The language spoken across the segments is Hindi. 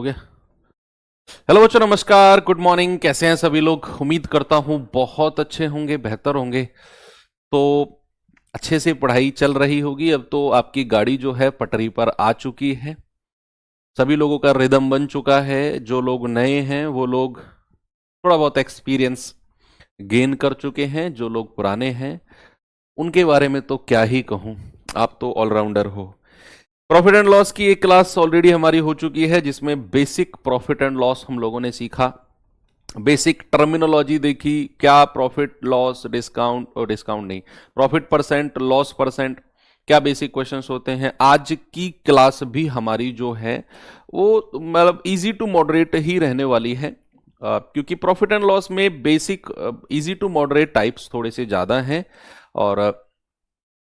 हो गया। हेलो बच्चों, नमस्कार, गुड मॉर्निंग। कैसे हैं सभी लोग? उम्मीद करता हूं बहुत अच्छे होंगे, बेहतर होंगे। तो अच्छे से पढ़ाई चल रही होगी। अब तो आपकी गाड़ी जो है पटरी पर आ चुकी है। सभी लोगों का रिदम बन चुका है। जो लोग नए हैं वो लोग थोड़ा बहुत एक्सपीरियंस गेन कर चुके हैं। जो लोग पुराने हैं उनके बारे में तो क्या ही कहूं, आप तो ऑलराउंडर हो। प्रॉफिट एंड लॉस की एक क्लास ऑलरेडी हमारी हो चुकी है, जिसमें बेसिक प्रॉफिट एंड लॉस हम लोगों ने सीखा, बेसिक टर्मिनोलॉजी देखी, क्या प्रॉफिट लॉस डिस्काउंट, और डिस्काउंट नहीं, प्रॉफिट परसेंट, लॉस परसेंट, क्या बेसिक क्वेश्चंस होते हैं। आज की क्लास भी हमारी जो है वो मतलब इजी टू मॉडरेट ही रहने वाली है, क्योंकि प्रॉफिट एंड लॉस में basic easy to moderate types थोड़े से ज्यादा हैं, और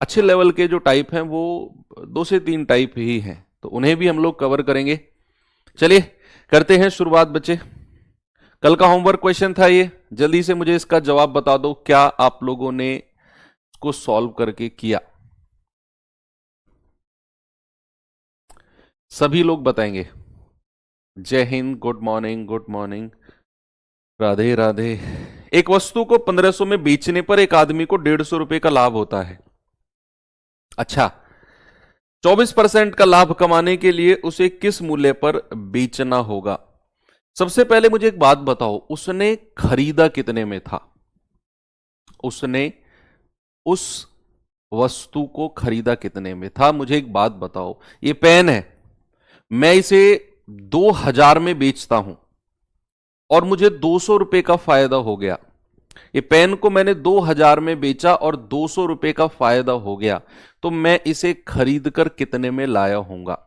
अच्छे लेवल के जो टाइप हैं वो 2 से 3 टाइप ही हैं, तो उन्हें भी हम लोग कवर करेंगे। चलिए करते हैं शुरुआत बच्चे। कल का होमवर्क क्वेश्चन था ये, जल्दी से मुझे इसका जवाब बता दो, क्या आप लोगों ने इसको सॉल्व करके किया? सभी लोग बताएंगे। जय Hind, good morning, good morning, Radhe Radhe. एक वस्तु को 1500 में बेचने पर एक आदमी को 150 रुपए का लाभ होता है। अच्छा, 24% का लाभ कमाने के लिए उसे किस मूल्य पर बेचना होगा? सबसे पहले मुझे एक बात बताओ, उसने खरीदा कितने में था? उसने उस वस्तु को खरीदा कितने में था? मुझे एक बात बताओ, ये पेन है, मैं इसे 2000 में बेचता हूं और मुझे 200 रुपए का फायदा हो गया। ये पेन को मैंने 2000 में बेचा और 200 रुपए का फायदा हो गया, तो मैं इसे खरीद कर कितने में लाया होऊंगा?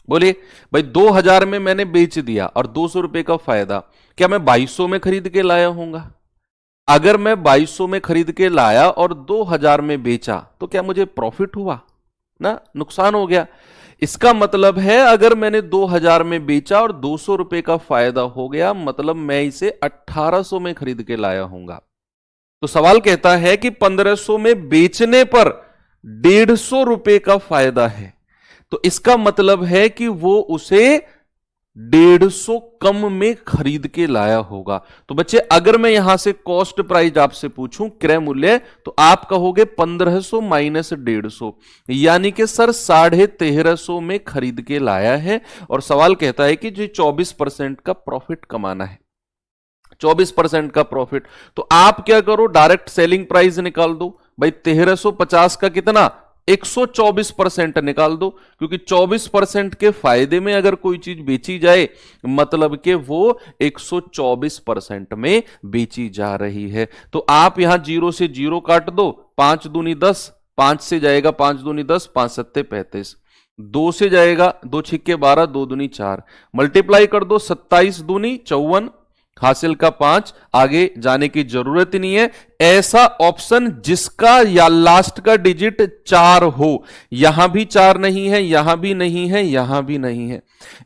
बोलिए भाई, 2000 में मैंने बेच दिया और 200 रुपए का फायदा, क्या मैं 2200 में खरीद के लाया होऊंगा? अगर मैं 2200 में खरीद के लाया और 2000 में बेचा तो क्या मुझे प्रॉफिट हुआ? ना, नुकसान हो गया। इसका मतलब है अगर मैंने 2000 में बेचा और 200 रुपए का फायदा हो गया, मतलब मैं इसे 1800 में खरीद के लाया हूंगा। तो सवाल कहता है कि 1500 में बेचने पर 150 रुपए का फायदा है, तो इसका मतलब है कि वो उसे 150 कम में खरीद के लाया होगा। तो बच्चे, अगर मैं यहां से कॉस्ट प्राइस आपसे पूछूं, क्रय मूल्य, तो आप कहोगे 1500 माइनस 150, यानी कि सर 1350 में खरीद के लाया है। और सवाल कहता है कि जो 24% का प्रॉफिट कमाना है, 24% का प्रॉफिट, तो आप क्या करो, डायरेक्ट सेलिंग प्राइस निकाल दो भाई। 1350 का कितना, 124% निकाल दो, क्योंकि 24% के फायदे में अगर कोई चीज बेची जाए, मतलब कि वो 124% में बेची जा रही है। तो आप यहां 0 से 0 काट दो, 5 दूनी 10, 5 से जाएगा 5 दूनी 10, 5 सत्ते 35, 2 से जाएगा 2 छिक्के 12, 2 दूनी 4, मल्टीप्लाई कर दो, 27 दूनी 54, हासिल का 5, आगे जाने की जरूरत ही नहीं है। ऐसा ऑप्शन जिसका या लास्ट का डिजिट 4 हो, यहां भी 4 नहीं है, यहां भी नहीं है, यहां भी नहीं है,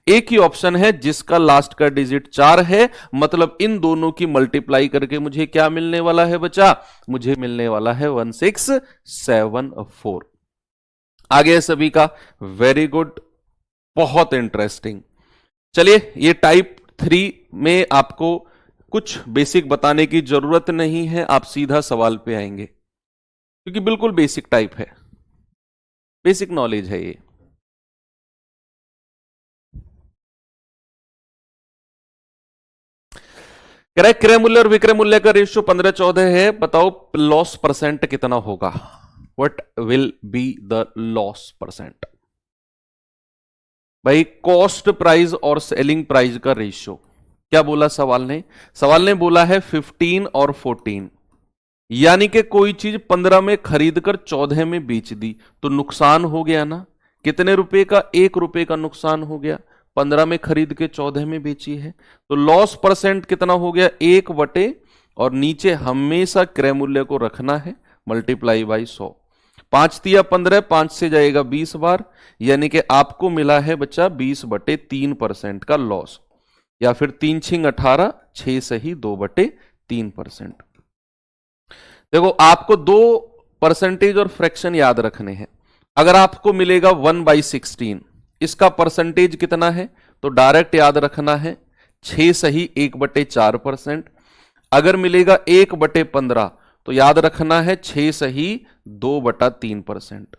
एक ही ऑप्शन है जिसका लास्ट का डिजिट 4 है। मतलब इन दोनों की मल्टीप्लाई करके मुझे क्या मिलने वाला है बच्चा? मुझे मिलने वाला है 1674। आगे सभी का वेरी गुड, बहुत इंटरेस्टिंग। चलिए, ये टाइप 3 में आपको कुछ बेसिक बताने की जरूरत नहीं है, आप सीधा सवाल पे आएंगे, क्योंकि बिल्कुल बेसिक टाइप है, बेसिक नॉलेज है ये। क्रय मूल्य और विक्रय मूल्य का रेशियो 15:14 है। बताओ लॉस परसेंट कितना होगा? What will be the loss percent? भाई, कॉस्ट प्राइस और सेलिंग प्राइस का रेशियो। क्या बोला सवाल ने? सवाल ने बोला है 15 और 14, यानी कि कोई चीज 15 में खरीद कर 14 में बेच दी, तो नुकसान हो गया ना। कितने रुपए का? 1 रुपए का नुकसान हो गया। 15 में खरीद के 14 में बेची है, तो लॉस परसेंट कितना हो गया? 1 बटे, और नीचे हमेशा क्रय मूल्य को रखना है, मल्टीप्लाई बाई 100। 5 तिया 15, 5 से जाएगा 20 बार, यानी कि आपको मिला है बच्चा 20/3% का लॉस, या फिर 3 छिंग 18, 6 सही 2/3%। देखो, आपको 2 परसेंटेज और फ्रैक्शन याद रखने हैं। अगर आपको मिलेगा 1/16, इसका परसेंटेज कितना है? तो डायरेक्ट याद रखना है 6 सही 1/4%। अगर मिलेगा 1/15 तो याद रखना है 6 सही 2/3%।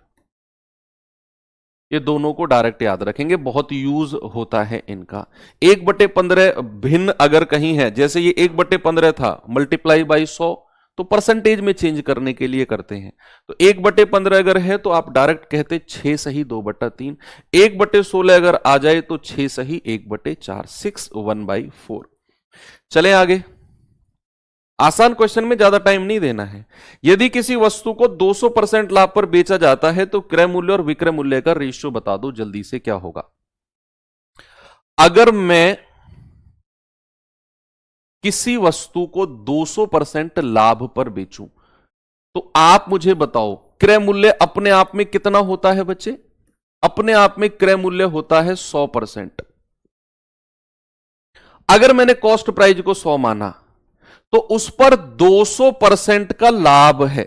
ये दोनों को डायरेक्ट याद रखेंगे, बहुत यूज होता है इनका। 1/15 भिन्न अगर कहीं है, जैसे ये 1/15 था, मल्टीप्लाई बाई 100, तो परसेंटेज में चेंज करने के लिए करते हैं। तो 1/15 अगर है तो आप डायरेक्ट कहते 6 सही 2/3। 1/16 अगर आ जाए तो 6 सही 1/4, 6 1/4। चले आगे। आसान क्वेश्चन में ज्यादा टाइम नहीं देना है। यदि किसी वस्तु को 200% लाभ पर बेचा जाता है तो क्रय मूल्य और विक्रय मूल्य का रेशियो बता दो जल्दी से, क्या होगा। अगर मैं किसी वस्तु को 200% लाभ पर बेचूं तो आप मुझे बताओ क्रय मूल्य अपने आप में कितना होता है बच्चे? अपने आप में क्रय मूल्य होता है 100%। अगर मैंने कॉस्ट प्राइस को 100 माना तो उस पर 200% का लाभ है,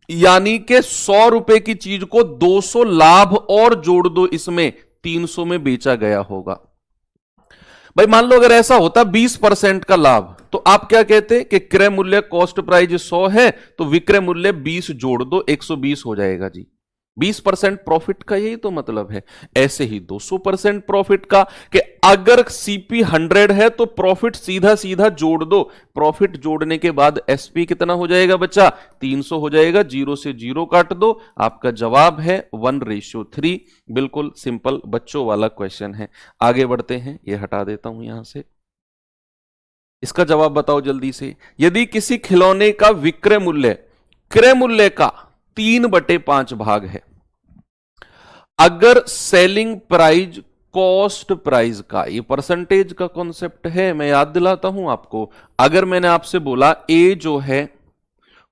यानी कि 100 रुपए की चीज को 200 लाभ और जोड़ दो, इसमें 300 में बेचा गया होगा। भाई मान लो अगर ऐसा होता 20% का लाभ, तो आप क्या कहते कि क्रय मूल्य कॉस्ट प्राइस 100 है तो विक्रय मूल्य 20 जोड़ दो, 120 हो जाएगा जी। 20% प्रॉफिट का यही तो मतलब है। ऐसे ही 200% प्रॉफिट का, कि अगर सीपी 100 है तो प्रॉफिट सीधा सीधा जोड़ दो, प्रॉफिट जोड़ने के बाद एसपी कितना हो जाएगा बच्चा? 300 हो जाएगा। 0 से 0 काट दो, आपका जवाब है 1:3। बिल्कुल सिंपल बच्चों वाला क्वेश्चन है। आगे बढ़ते हैं, ये हटा देता हूं यहां से। इसका जवाब बताओ जल्दी से। यदि किसी खिलौने का विक्रय मूल्य क्रय मूल्य का 3/5 भाग है, अगर सेलिंग प्राइस कॉस्ट प्राइस का, ये परसेंटेज का कॉन्सेप्ट है, मैं याद दिलाता हूं आपको। अगर मैंने आपसे बोला ए जो है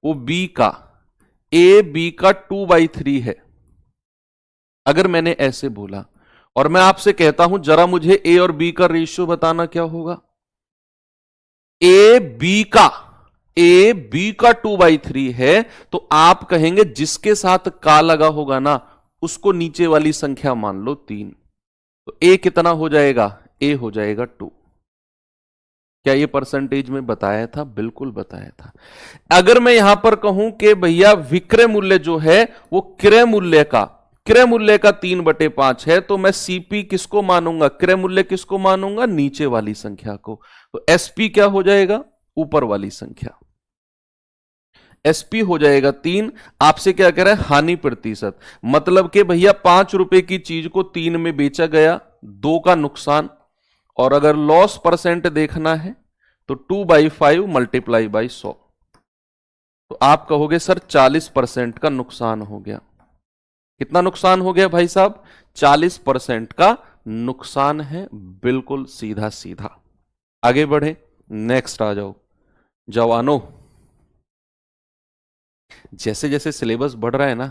वो बी का, ए बी का 2/3 है, अगर मैंने ऐसे बोला और मैं आपसे कहता हूं जरा मुझे ए और बी का रेशियो बताना, क्या होगा? ए बी का 2/3 है तो आप कहेंगे जिसके साथ का लगा होगा ना उसको नीचे वाली संख्या मान लो 3, तो ए कितना हो जाएगा? ए हो जाएगा 2। क्या ये परसेंटेज में बताया था? बिल्कुल बताया था। अगर मैं यहां पर कहूं कि भैया विक्रय मूल्य जो है वो क्रय मूल्य का 3/5 है, तो मैं सीपी किसको मानूंगा? क्रय मूल्य किसको मानूंगा? नीचे वाली संख्या को। तो एसपी क्या हो जाएगा? ऊपर वाली संख्या। एसपी हो जाएगा 3। आपसे क्या कह रहा है? हानि प्रतिशत, मतलब कि भैया 5 रुपए की चीज को 3 में बेचा गया, 2 का नुकसान। और अगर लॉस परसेंट देखना है तो 2/5 मल्टीप्लाई बाई 100, तो आप कहोगे सर 40% का नुकसान हो गया। कितना नुकसान हो गया भाई साहब? 40% का नुकसान है। बिल्कुल सीधा सीधा। आगे बढ़े, नेक्स्ट आ जाओ। जवानों, जैसे जैसे सिलेबस बढ़ रहा है ना,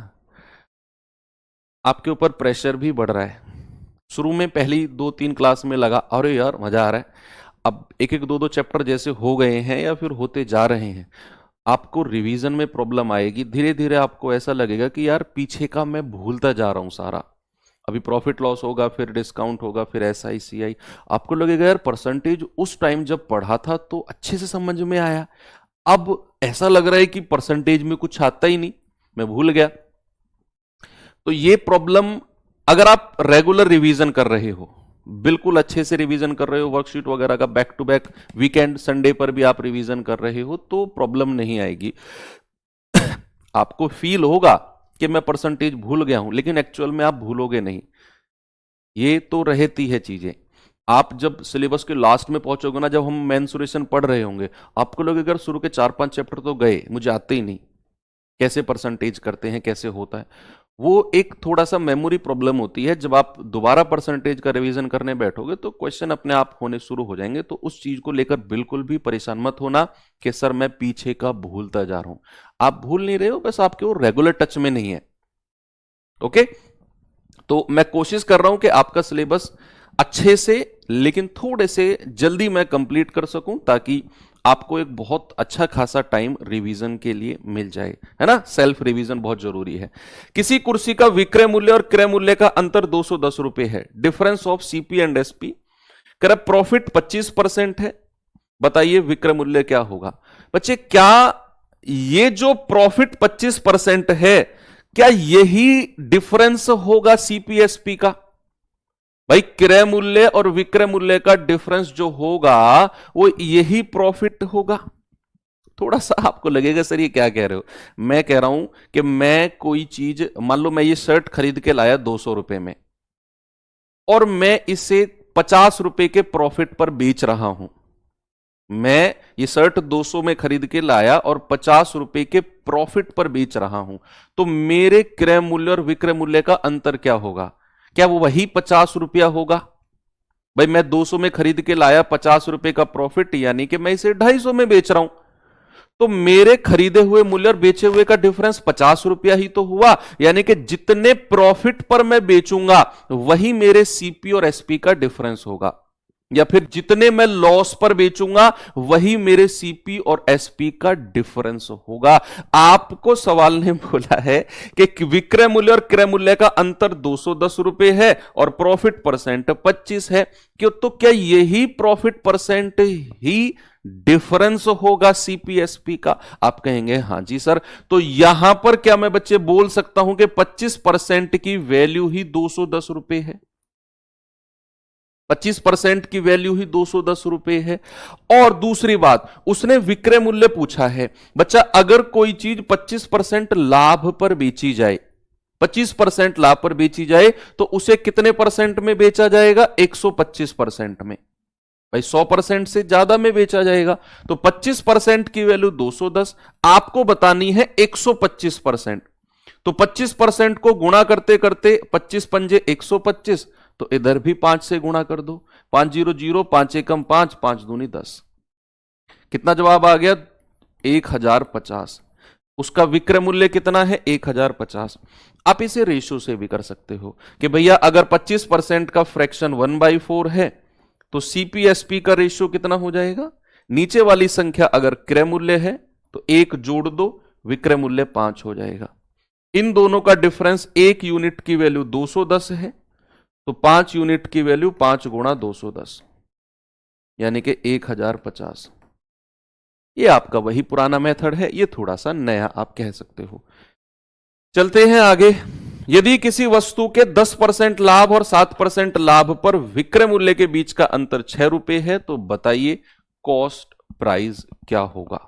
आपके ऊपर प्रेशर भी बढ़ रहा है। शुरू में पहली 2-3 क्लास में लगा अरे यार मजा आ रहा है, अब 1-1, 2-2 चैप्टर जैसे हो गए हैं या फिर होते जा रहे हैं, आपको रिवीजन में प्रॉब्लम आएगी। धीरे धीरे आपको ऐसा लगेगा कि यार पीछे का मैं भूलता जा रहा हूं सारा। अभी प्रॉफिट लॉस होगा, फिर डिस्काउंट होगा, फिर SI CI, आपको लगेगा यार परसेंटेज उस टाइम जब पढ़ा था तो अच्छे से समझ में आया, अब ऐसा लग रहा है कि परसेंटेज में कुछ आता ही नहीं, मैं भूल गया। तो ये प्रॉब्लम, अगर आप रेगुलर रिवीजन कर रहे हो, बिल्कुल अच्छे से रिवीजन कर रहे हो, वर्कशीट वगैरह का back to back, weekend Sunday पर भी आप रिवीजन कर रहे हो, तो प्रॉब्लम नहीं आएगी। आपको फील होगा कि मैं परसेंटेज भूल गया हूं, लेकिन एक्चुअल में आप भूलोगे नहीं। ये तो रहती है चीजें। आप जब सिलेबस के लास्ट में पहुंचोगे ना, जब हम मेंसुरेशन पढ़ रहे होंगे, आपको लगेगा शुरू के 4-5 चैप्टर तो गए, मुझे आते ही नहीं, कैसे परसेंटेज करते हैं, कैसे होता है। वो एक थोड़ा सा मेमोरी प्रॉब्लम होती है। जब आप दोबारा परसेंटेज का रिवीजन करने बैठोगे तो क्वेश्चन अपने आप होने शुरू हो जाएंगे। तो उस चीज को लेकर बिल्कुल भी परेशान मत होना कि सर मैं पीछे का भूलता जा रहा हूं। आप भूल नहीं रहे हो, बस आपके वो रेगुलर टच में नहीं है। ओके, तो मैं कोशिश कर रहा हूं कि आपका सिलेबस अच्छे से लेकिन थोड़े से जल्दी मैं कंप्लीट कर सकूं, ताकि आपको एक बहुत अच्छा खासा टाइम रिवीजन के लिए मिल जाए, है ना। सेल्फ रिवीजन बहुत जरूरी है। किसी कुर्सी का विक्रय मूल्य और क्रय मूल्य का अंतर 210 रुपए है। Difference of CP and SP. कर प्रॉफिट 25% है। बताइए विक्रय मूल्य क्या होगा। बच्चे क्या ये जो प्रॉफिट 25% है, क्या यही डिफरेंस होगा सीपीएसपी का? भाई क्रय मूल्य और विक्रय मूल्य का डिफरेंस जो होगा वो यही प्रॉफिट होगा। थोड़ा सा आपको लगेगा सर ये क्या कह रहे हो। मैं कह रहा हूं कि मैं कोई चीज, मान लो मैं ये शर्ट खरीद के लाया 200 रुपए में और मैं इसे 50 रुपए के प्रॉफिट पर बेच रहा हूं। मैं ये शर्ट 200 में खरीद के लाया और 50 रुपए के प्रॉफिट पर बेच रहा हूं, तो मेरे क्रय मूल्य और विक्रय मूल्य का अंतर क्या होगा? क्या वो वही 50 रुपया होगा? भाई मैं 200 में खरीद के लाया, 50 रुपए का प्रॉफिट, यानी कि मैं इसे 250 में बेच रहा हूं, तो मेरे खरीदे हुए मूल्य और बेचे हुए का डिफरेंस 50 रुपया ही तो हुआ। यानी कि जितने प्रॉफिट पर मैं बेचूंगा वही मेरे सीपी और एसपी का डिफरेंस होगा, या फिर जितने मैं लॉस पर बेचूंगा वही मेरे सीपी और एसपी का डिफरेंस होगा। आपको सवाल ने बोला है कि विक्रय मूल्य और क्रय मूल्य का अंतर 210 रुपए है और प्रॉफिट परसेंट 25 है। क्यों? तो क्या यही प्रॉफिट परसेंट ही डिफरेंस होगा सीपीएसपी का? आप कहेंगे हां जी सर। तो यहां पर क्या मैं बच्चे बोल सकता हूं कि 25% की वैल्यू ही 210 रुपए है? 25% की वैल्यू ही 210 रुपए है। और दूसरी बात, उसने विक्रय मूल्य पूछा है। बच्चा अगर कोई चीज 25% लाभ पर बेची जाए, 25% लाभ पर बेची जाए, तो उसे कितने परसेंट में बेचा जाएगा? 125% में। भाई 100% से ज्यादा में बेचा जाएगा, तो 25% की वैल्यू 210, आपको बतानी है 125%। तो 25% को गुणा करते करते 25 पंजे 125, तो इधर भी 5 से गुणा कर दो। 5 0 0, 5 एकम 5, 5 दूनी 10। कितना जवाब आ गया? 1050। उसका विक्रय मूल्य कितना है? 1050। आप इसे रेशियो से भी कर सकते हो कि भैया अगर 25% का फ्रैक्शन 1/4 है तो सीपीएसपी का रेशियो कितना हो जाएगा? नीचे वाली संख्या अगर क्रय मूल्य है तो 1 जोड़ दो, विक्रय मूल्य 5 हो जाएगा। इन दोनों का डिफरेंस 1 यूनिट की वैल्यू 210 है, तो 5 यूनिट की वैल्यू 5 गुणा 210 यानी कि 1050। ये आपका वही पुराना मेथड है, ये थोड़ा सा नया आप कह सकते हो। चलते हैं आगे। यदि किसी वस्तु के 10% लाभ और 7% लाभ पर विक्रय मूल्य के बीच का अंतर 6 रुपए है, तो बताइए कॉस्ट प्राइस क्या होगा?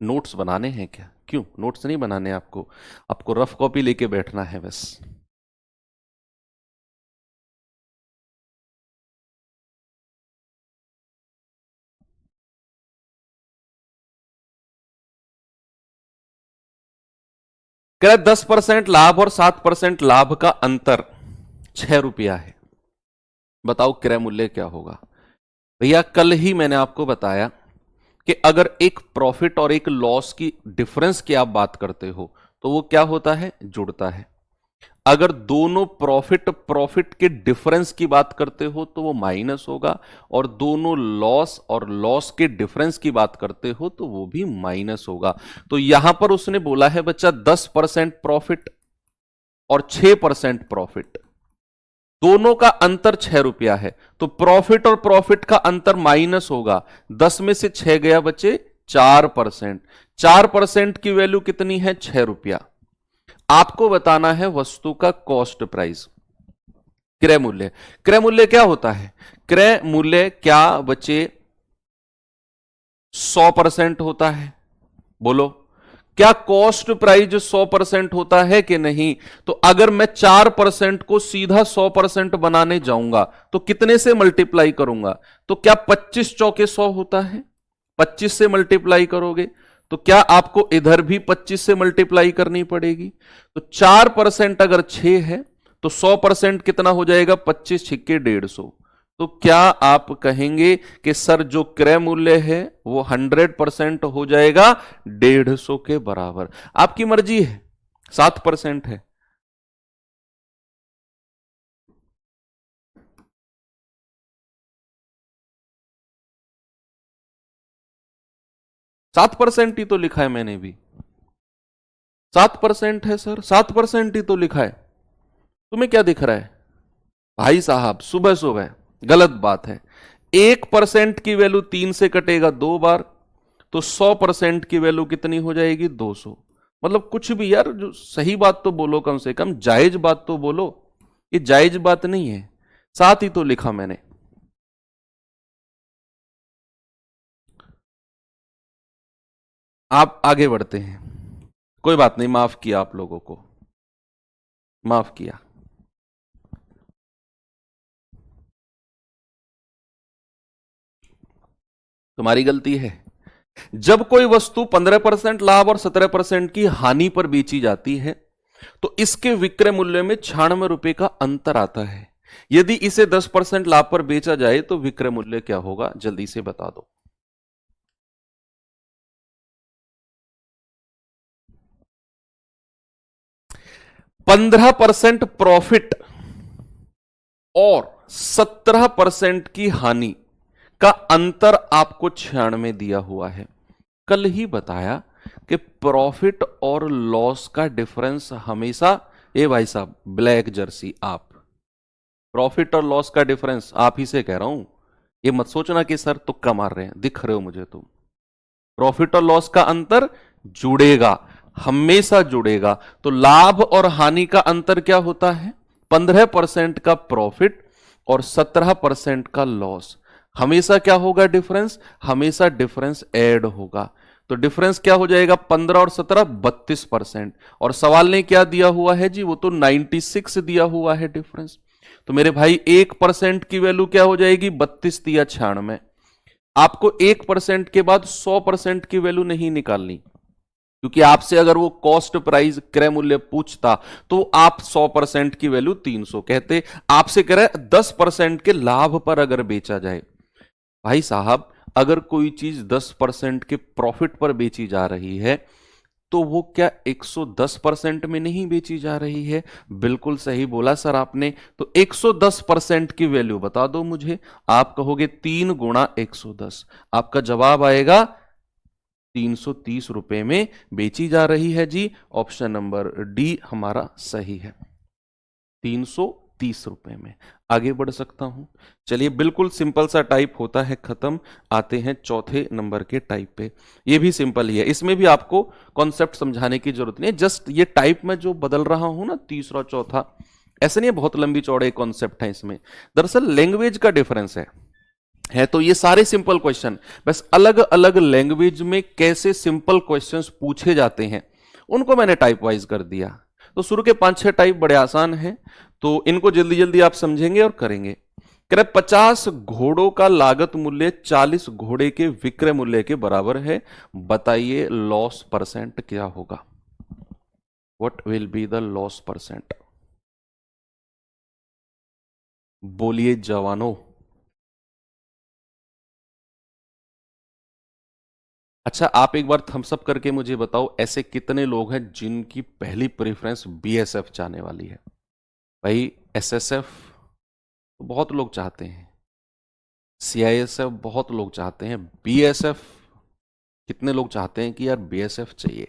नोट्स बनाने हैं क्या? क्यों नोट्स नहीं बनाने? आपको रफ कॉपी लेके बैठना है बस। कह 10% लाभ और 7% लाभ का अंतर 6 रुपया है। बताओ क्रय मूल्य क्या होगा? भैया कल ही मैंने आपको बताया कि अगर एक प्रॉफिट और एक लॉस की डिफरेंस की आप बात करते हो तो वो क्या होता है? जुड़ता है। अगर दोनों प्रॉफिट प्रॉफिट के डिफरेंस की बात करते हो तो वो माइनस होगा, और दोनों लॉस और लॉस के डिफरेंस की बात करते हो तो वो भी माइनस होगा। तो यहां पर उसने बोला है बच्चा 10% प्रॉफिट और 6% प्रॉफिट, दोनों का अंतर 6 रुपया है, तो प्रॉफिट और प्रॉफिट का अंतर माइनस होगा। 10 में से 6 गया बच्चे 4%। 4% की वैल्यू कितनी है? 6 रुपया। आपको बताना है वस्तु का कॉस्ट प्राइस, क्रय मूल्य। क्रय मूल्य क्या होता है? क्रय मूल्य क्या बच्चे 100% होता है? बोलो, क्या कॉस्ट प्राइस 100% होता है कि नहीं? तो अगर मैं 4% को सीधा 100% बनाने जाऊंगा तो कितने से मल्टीप्लाई करूंगा? तो क्या 25 चौके 100 होता है? 25 से मल्टीप्लाई करोगे तो क्या आपको इधर भी 25 से मल्टीप्लाई करनी पड़ेगी? तो 4% अगर 6 है तो 100% कितना हो जाएगा? 25 छिक्के 150। तो क्या आप कहेंगे कि सर जो क्रय मूल्य है वो 100% हो जाएगा 150 के बराबर? आपकी मर्जी है। 7% है। 7% ही तो लिखा है मैंने भी, 7% है सर, 7% ही तो लिखा है। तुम्हें क्या दिख रहा है भाई साहब? सुबह सुबह गलत बात है। 1% की वैल्यू 3 से कटेगा 2 बार, तो 100% की वैल्यू कितनी हो जाएगी? 200। मतलब कुछ भी यार, जो सही बात तो बोलो, कम से कम जायज बात तो बोलो। ये जायज बात नहीं है, 7 ही तो लिखा मैंने। आप आगे बढ़ते हैं, कोई बात नहीं, माफ किया आप लोगों को, माफ किया। तुम्हारी गलती है। जब कोई वस्तु 15% लाभ और 17% की हानि पर बेची जाती है, तो इसके विक्रय मूल्य में 96 रुपए का अंतर आता है। यदि इसे 10% लाभ पर बेचा जाए तो विक्रय मूल्य क्या होगा? जल्दी से बता दो। 15% प्रॉफिट और 17% की हानि का अंतर आपको 96 दिया हुआ है। कल ही बताया कि प्रॉफिट और लॉस का डिफरेंस हमेशा, ए भाई साहब ब्लैक जर्सी, आप प्रॉफिट और लॉस का डिफरेंस, आप ही से कह रहा हूं, ये मत सोचना कि सर तुक्का मार रहे हैं, दिख रहे हो मुझे तुम। प्रॉफिट और लॉस का अंतर जुड़ेगा, हमेशा जुड़ेगा। तो लाभ और हानि का अंतर क्या होता है? 15% का प्रॉफिट और 17% का लॉस। हमेशा क्या होगा डिफरेंस? हमेशा डिफरेंस ऐड होगा। तो डिफरेंस क्या हो जाएगा? 15 और 17 32%। और सवाल ने क्या दिया हुआ है जी? वो तो 96 दिया हुआ है डिफरेंस। तो मेरे भाई 1% की वैल्यू क्या हो जाएगी? 32 दिया 96। आपको 1% के बाद 100% की वैल्यू नहीं निकालनी, क्योंकि आपसे अगर वो कॉस्ट प्राइस क्रय मूल्य पूछता तो आप 100% की वैल्यू 300 कहते। आपसे कह रहा है 10% के लाभ पर अगर बेचा जाए। भाई साहब, अगर कोई चीज 10% के प्रॉफिट पर बेची जा रही है, तो वो क्या 110% में नहीं बेची जा रही है? बिल्कुल सही बोला सर आपने। तो 110% की वैल्यू बता दो मुझे। आप कहोगे 3 गुणा 110, आपका जवाब आएगा 330 रुपए में बेची जा रही है जी। ऑप्शन नंबर डी हमारा सही है, 330 रुपए में। आगे बढ़ सकता हूं? चलिए, बिल्कुल सिंपल सा टाइप होता है खत्म। आते हैं चौथे नंबर के टाइप पे। ये भी सिंपल ही है, इसमें भी आपको कॉन्सेप्ट समझाने की जरूरत नहीं है। जस्ट ये टाइप में जो बदल रहा हूं ना, तीसरा चौथा, ऐसे नहीं है, बहुत लंबी चौड़े कॉन्सेप्ट है इसमें। दरअसल लैंग्वेज का डिफरेंस है तो ये सारे सिंपल क्वेश्चन, बस अलग अलग लैंग्वेज में कैसे सिंपल क्वेश्चंस पूछे जाते हैं उनको मैंने टाइप वाइज कर दिया। तो शुरू के 5-6 टाइप बड़े आसान हैं, तो इनको जल्दी जल्दी आप समझेंगे और करेंगे। कह रहे 50 घोड़ों का लागत मूल्य 40 घोड़े के विक्रय मूल्य के बराबर है, बताइए लॉस परसेंट क्या होगा? What will be the loss percent? बोलिए जवानों। अच्छा, आप एक बार थम्स अप करके मुझे बताओ, ऐसे कितने लोग हैं जिनकी पहली प्रेफरेंस बीएसएफ जाने वाली है? भाई एसएसएफ तो बहुत लोग चाहते हैं, सीआईएसएफ बहुत लोग चाहते हैं, बीएसएफ कितने लोग चाहते हैं कि यार बीएसएफ चाहिए?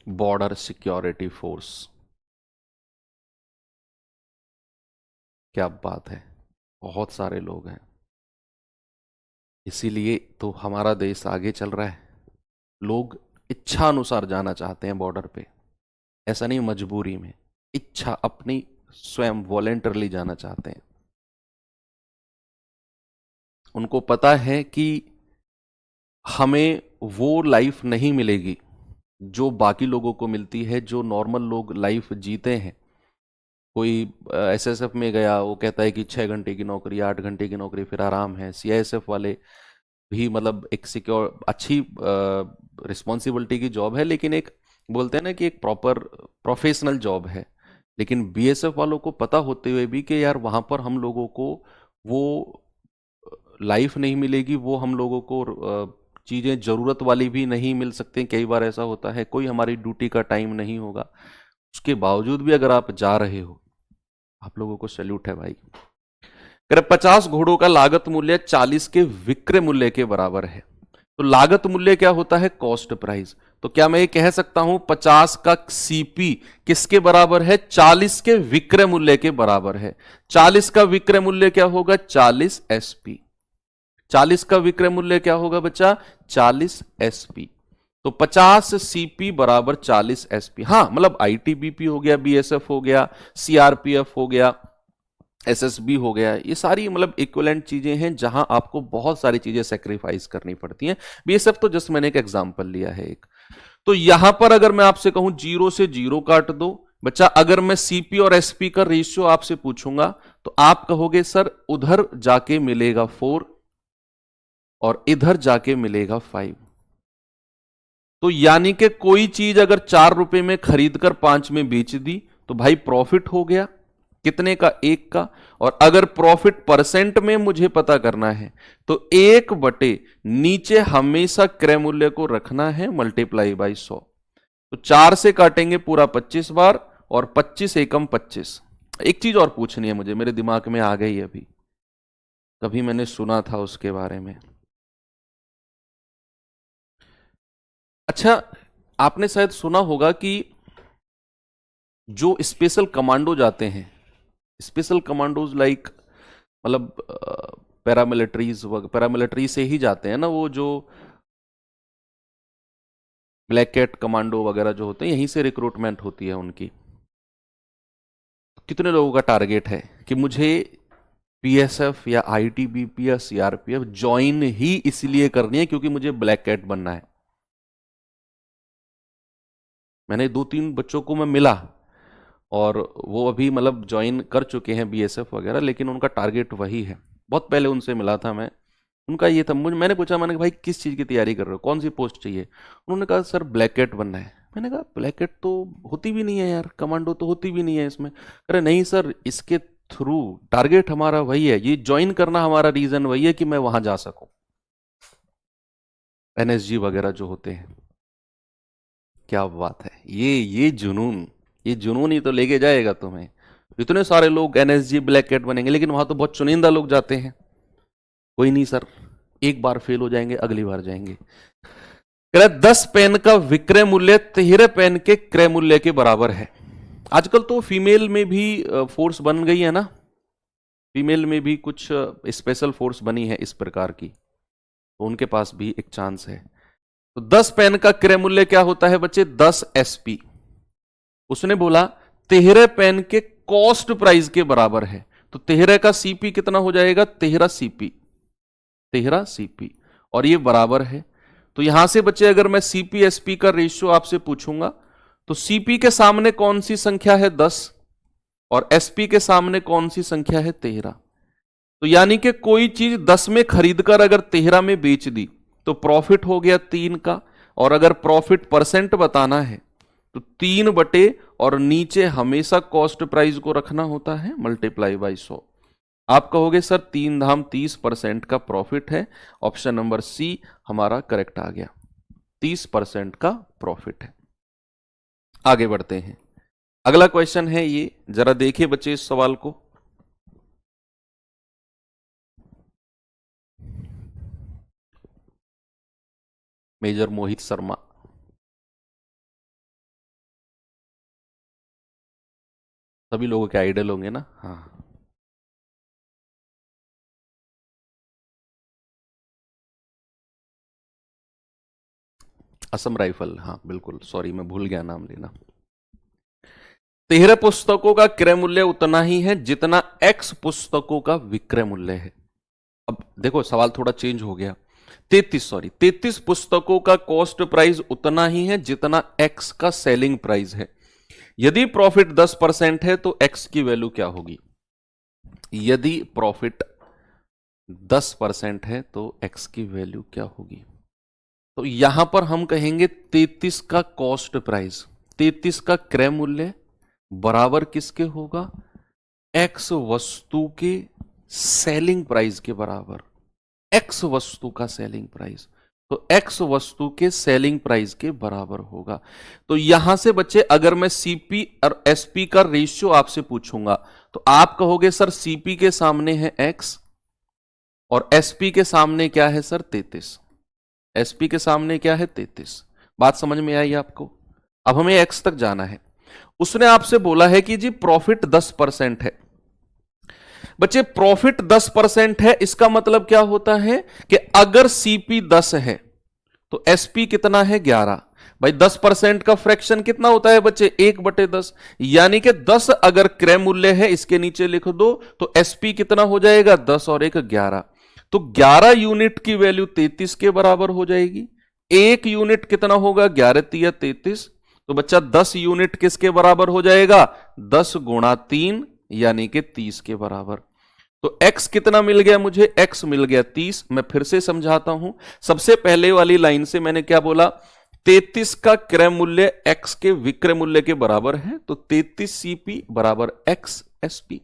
Border security force. क्या बात है, बहुत सारे लोग हैं, इसीलिए तो हमारा देश आगे चल रहा है। लोग इच्छा अनुसार जाना चाहते हैं बॉर्डर पे, ऐसा नहीं मजबूरी में, इच्छा अपनी स्वयं वॉलेंटरली जाना चाहते हैं। उनको पता है कि हमें वो लाइफ नहीं मिलेगी जो बाकी लोगों को मिलती है, जो नॉर्मल लोग लाइफ जीते हैं। कोई एसएसएफ में गया, वो कहता है कि 6 घंटे की नौकरी, 8 घंटे की नौकरी, फिर आराम है। सीआईएसएफ वाले भी मतलब एक सिक्योर अच्छी रिस्पॉन्सिबिलिटी की जॉब है, लेकिन एक बोलते हैं ना कि एक प्रॉपर प्रोफेशनल जॉब है। लेकिन बीएसएफ वालों को पता होते हुए भी कि यार वहां पर हम लोगों को वो लाइफ नहीं मिलेगी, वो हम लोगों को चीज़ें ज़रूरत वाली भी नहीं मिल सकती। कई बार ऐसा होता है, कोई हमारी ड्यूटी का टाइम नहीं होगा, उसके बावजूद भी अगर आप जा रहे हो, आप लोगों को सैल्यूट है भाई। कह रहे 50 घोड़ों का लागत मूल्य 40 के विक्रय मूल्य के बराबर है। तो लागत मूल्य क्या होता है? Cost price. तो क्या मैं ये कह सकता हूं 50 का सीपी किसके बराबर है? 40 के विक्रय मूल्य के बराबर है। 40 का विक्रय मूल्य क्या होगा? 40 एसपी। 40 का विक्रय मूल्य क्या होगा बच्चा? 40 एसपी। तो 50 सीपी बराबर 40 एसपी। हां, मतलब आईटीबीपी हो गया, बीएसएफ हो गया, सीआरपीएफ हो गया, एसएसबी हो गया, ये सारी मतलब इक्विवेलेंट चीजें हैं जहां आपको बहुत सारी चीजें सेक्रीफाइस करनी पड़ती हैं। बीएसएफ तो जस्ट मैंने एक एग्जांपल लिया है एक। तो यहां पर अगर मैं आपसे कहूं 0 से 0 काट दो बच्चा, अगर मैं सीपी और एसपी का रेशियो आपसे पूछूंगा तो आप कहोगे सर उधर जाके मिलेगा 4 और इधर जाके मिलेगा 5। तो यानी कि कोई चीज अगर 4 रुपए में खरीद कर 5 में बेच दी तो भाई प्रॉफिट हो गया। कितने का? 1 का। और अगर प्रॉफिट परसेंट में मुझे पता करना है तो 1 बटे नीचे हमेशा क्रय मूल्य को रखना है मल्टीप्लाई बाई 100। तो 4 से काटेंगे पूरा 25 बार और 25 एकम 25। एक चीज और पूछनी है मुझे, मेरे दिमाग में आ गई अभी, कभी मैंने सुना था उसके बारे में। अच्छा, आपने शायद सुना होगा कि जो स्पेशल कमांडो जाते हैं, स्पेशल कमांडोज लाइक मतलब पैरामिलिट्री से ही जाते हैं ना, वो जो ब्लैक कैट कमांडो वगैरह जो होते हैं यहीं से रिक्रूटमेंट होती है उनकी। कितने लोगों का टारगेट है कि मुझे पीएसएफ या आईटीबीपी या सीआरपीएफ ज्वाइन ही इसलिए करनी है क्योंकि मुझे ब्लैक कैट बनना है? मैंने 2-3 बच्चों को मैं मिला और वो अभी मतलब ज्वाइन कर चुके हैं बीएसएफ वगैरह, लेकिन उनका टारगेट वही है। बहुत पहले उनसे मिला था मैं, उनका ये था, मैंने पूछा, मैंने कहा भाई किस चीज़ की तैयारी कर रहे हो, कौन सी पोस्ट चाहिए? उन्होंने कहा सर ब्लैक कैट बनना है। मैंने कहा ब्लैक कैट तो होती भी नहीं है यार, कमांडो तो होती भी नहीं है इसमें। अरे नहीं सर, इसके थ्रू टारगेट हमारा वही है, ये ज्वाइन करना हमारा रीजन वही है कि मैं वहां जा सकूं। एनएसजी वगैरह जो होते हैं, क्या बात है, ये जुनून ही तो लेके जाएगा तुम्हें। इतने सारे लोग एनएसजी ब्लैक कैट बनेंगे, लेकिन वहां तो बहुत चुनिंदा लोग जाते हैं। कोई नहीं सर, एक बार फेल हो जाएंगे, अगली बार जाएंगे। 10 पेन का विक्रय मूल्य 13 पेन के क्रय मूल्य के बराबर है। आजकल तो फीमेल में भी फोर्स बन गई है ना, फीमेल में भी कुछ स्पेशल फोर्स बनी है इस प्रकार की, तो उनके पास भी एक चांस है। तो 10 पेन का क्रय मूल्य क्या होता है बच्चे? 10 एसपी। उसने बोला 13 पेन के कॉस्ट प्राइस के बराबर है, तो 13 का सीपी कितना हो जाएगा? 13 सीपी, 13 सीपी, और ये बराबर है। तो यहां से बच्चे अगर मैं सीपी एसपी का रेशियो आपसे पूछूंगा तो सीपी के सामने कौन सी संख्या है? 10, और एसपी के सामने कौन सी संख्या है? 13। तो यानी कि कोई चीज 10 में खरीदकर अगर 13 में बेच दी तो प्रॉफिट हो गया 3 का, और अगर प्रॉफिट परसेंट बताना है तो 3 बटे और नीचे हमेशा कॉस्ट प्राइस को रखना होता है मल्टीप्लाई बाई 100। आप कहोगे सर 3 धाम 30% का प्रॉफिट है, ऑप्शन नंबर सी हमारा करेक्ट आ गया, 30% का प्रॉफिट है। आगे बढ़ते हैं, अगला क्वेश्चन है ये, जरा देखिए बच्चे इस सवाल को। मेजर मोहित शर्मा, सभी लोगों के आइडल होंगे ना? हाँ, असम राइफल, हाँ बिल्कुल, सॉरी मैं भूल गया नाम लेना। 13 पुस्तकों का क्रय मूल्य उतना ही है जितना एक्स पुस्तकों का विक्रय मूल्य है। अब देखो सवाल थोड़ा चेंज हो गया, 33 पुस्तकों का कॉस्ट प्राइस उतना ही है जितना एक्स का सेलिंग प्राइस है। यदि प्रॉफिट 10% है तो एक्स की वैल्यू क्या होगी? यदि प्रॉफिट 10% है तो एक्स की वैल्यू क्या होगी? तो यहां पर हम कहेंगे 33 का कॉस्ट प्राइस, 33 का क्रय मूल्य बराबर किसके होगा? एक्स वस्तु के सेलिंग प्राइस के बराबर, एक्स वस्तु का सेलिंग प्राइस, तो एक्स वस्तु के सेलिंग प्राइस के बराबर होगा। तो यहां से बच्चे अगर मैं सीपी और एसपी का रेशियो आपसे पूछूंगा तो आप कहोगे सर सीपी के सामने है एक्स और एसपी के सामने क्या है सर 33। एसपी के सामने क्या है 33। बात समझ में आई आपको? अब हमें एक्स तक जाना है। उसने आपसे बोला है कि जी प्रॉफिट 10% है। बच्चे प्रॉफिट 10% है, इसका मतलब क्या होता है कि अगर सीपी 10 है तो एसपी कितना है 11। भाई 10% का फ्रैक्शन कितना होता है बच्चे 1/10, यानी कि 10 अगर क्रय मूल्य है इसके नीचे लिख दो तो एसपी कितना हो जाएगा 10 और 1 11। तो 11 यूनिट की वैल्यू 33 के बराबर हो जाएगी। 1 यूनिट कितना होगा 11 तिया 33। तो बच्चा 10 यूनिट किसके बराबर हो जाएगा 10 गुणा 3 यानी कि 30 के बराबर। तो x कितना मिल गया मुझे? x मिल गया 30। मैं फिर से समझाता हूं। सबसे पहले वाली लाइन से मैंने क्या बोला? 33 का क्रय मूल्य x के विक्रय मूल्य के बराबर है, तो 33 सीपी बराबर x एसपी।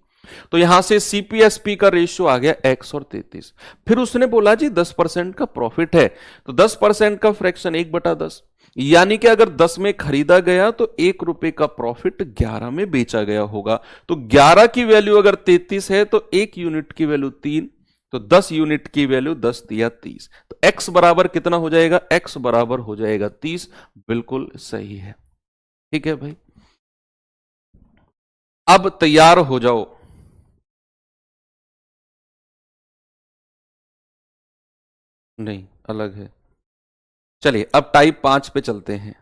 तो यहां से सीपी एसपी का रेशियो आ गया x और 33। फिर उसने बोला जी 10% का प्रॉफिट है, तो 10% का फ्रैक्शन 1/10, यानी कि अगर 10 में खरीदा गया तो 1 रुपए का प्रॉफिट 11 में बेचा गया होगा। तो 11 की वैल्यू अगर 33 है तो 1 यूनिट की वैल्यू 3, तो 10 यूनिट की वैल्यू 10 तिया 30। तो x बराबर कितना हो जाएगा? x बराबर हो जाएगा 30। बिल्कुल सही है। ठीक है भाई, अब तैयार हो जाओ। नहीं, अलग है। चलिए अब टाइप 5 पे चलते हैं।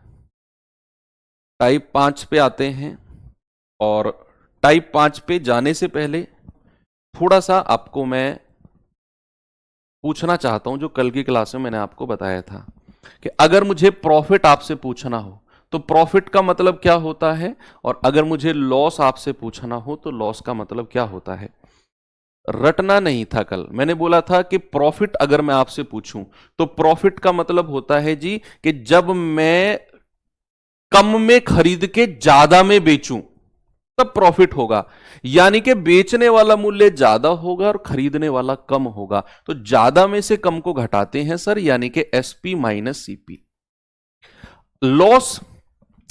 टाइप 5 पे आते हैं और टाइप 5 पे जाने से पहले थोड़ा सा आपको मैं पूछना चाहता हूं, जो कल की क्लास में मैंने आपको बताया था कि अगर मुझे प्रॉफिट आपसे पूछना हो तो प्रॉफिट का मतलब क्या होता है, और अगर मुझे लॉस आपसे पूछना हो तो लॉस का मतलब क्या होता है। रटना नहीं था। कल मैंने बोला था कि प्रॉफिट अगर मैं आपसे पूछूं तो प्रॉफिट का मतलब होता है जी कि जब मैं कम में खरीद के ज्यादा में बेचूं तब प्रॉफिट होगा, यानी कि बेचने वाला मूल्य ज्यादा होगा और खरीदने वाला कम होगा। तो ज्यादा में से कम को घटाते हैं सर, यानी कि SP minus CP. Loss,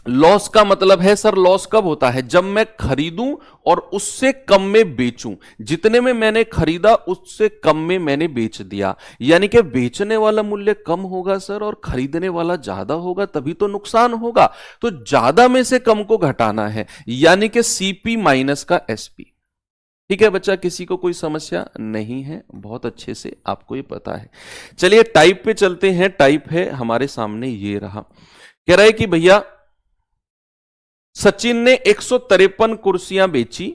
loss का मतलब है सर, लॉस कब होता है? जब मैं खरीदूं और उससे कम में बेचूं। जितने में मैंने खरीदा उससे कम में मैंने बेच दिया, यानी कि बेचने वाला मूल्य कम होगा सर और खरीदने वाला ज्यादा होगा, तभी तो नुकसान होगा। तो ज्यादा में से कम को घटाना है, यानी कि सीपी माइनस का एसपी। ठीक है बच्चा, किसी को कोई समस्या नहीं है? बहुत अच्छे से आपको ये पता है। चलिए टाइप पे चलते हैं। टाइप है हमारे सामने, ये रहा। कह रहा है कि भैया सचिन ने 153 कुर्सियां बेची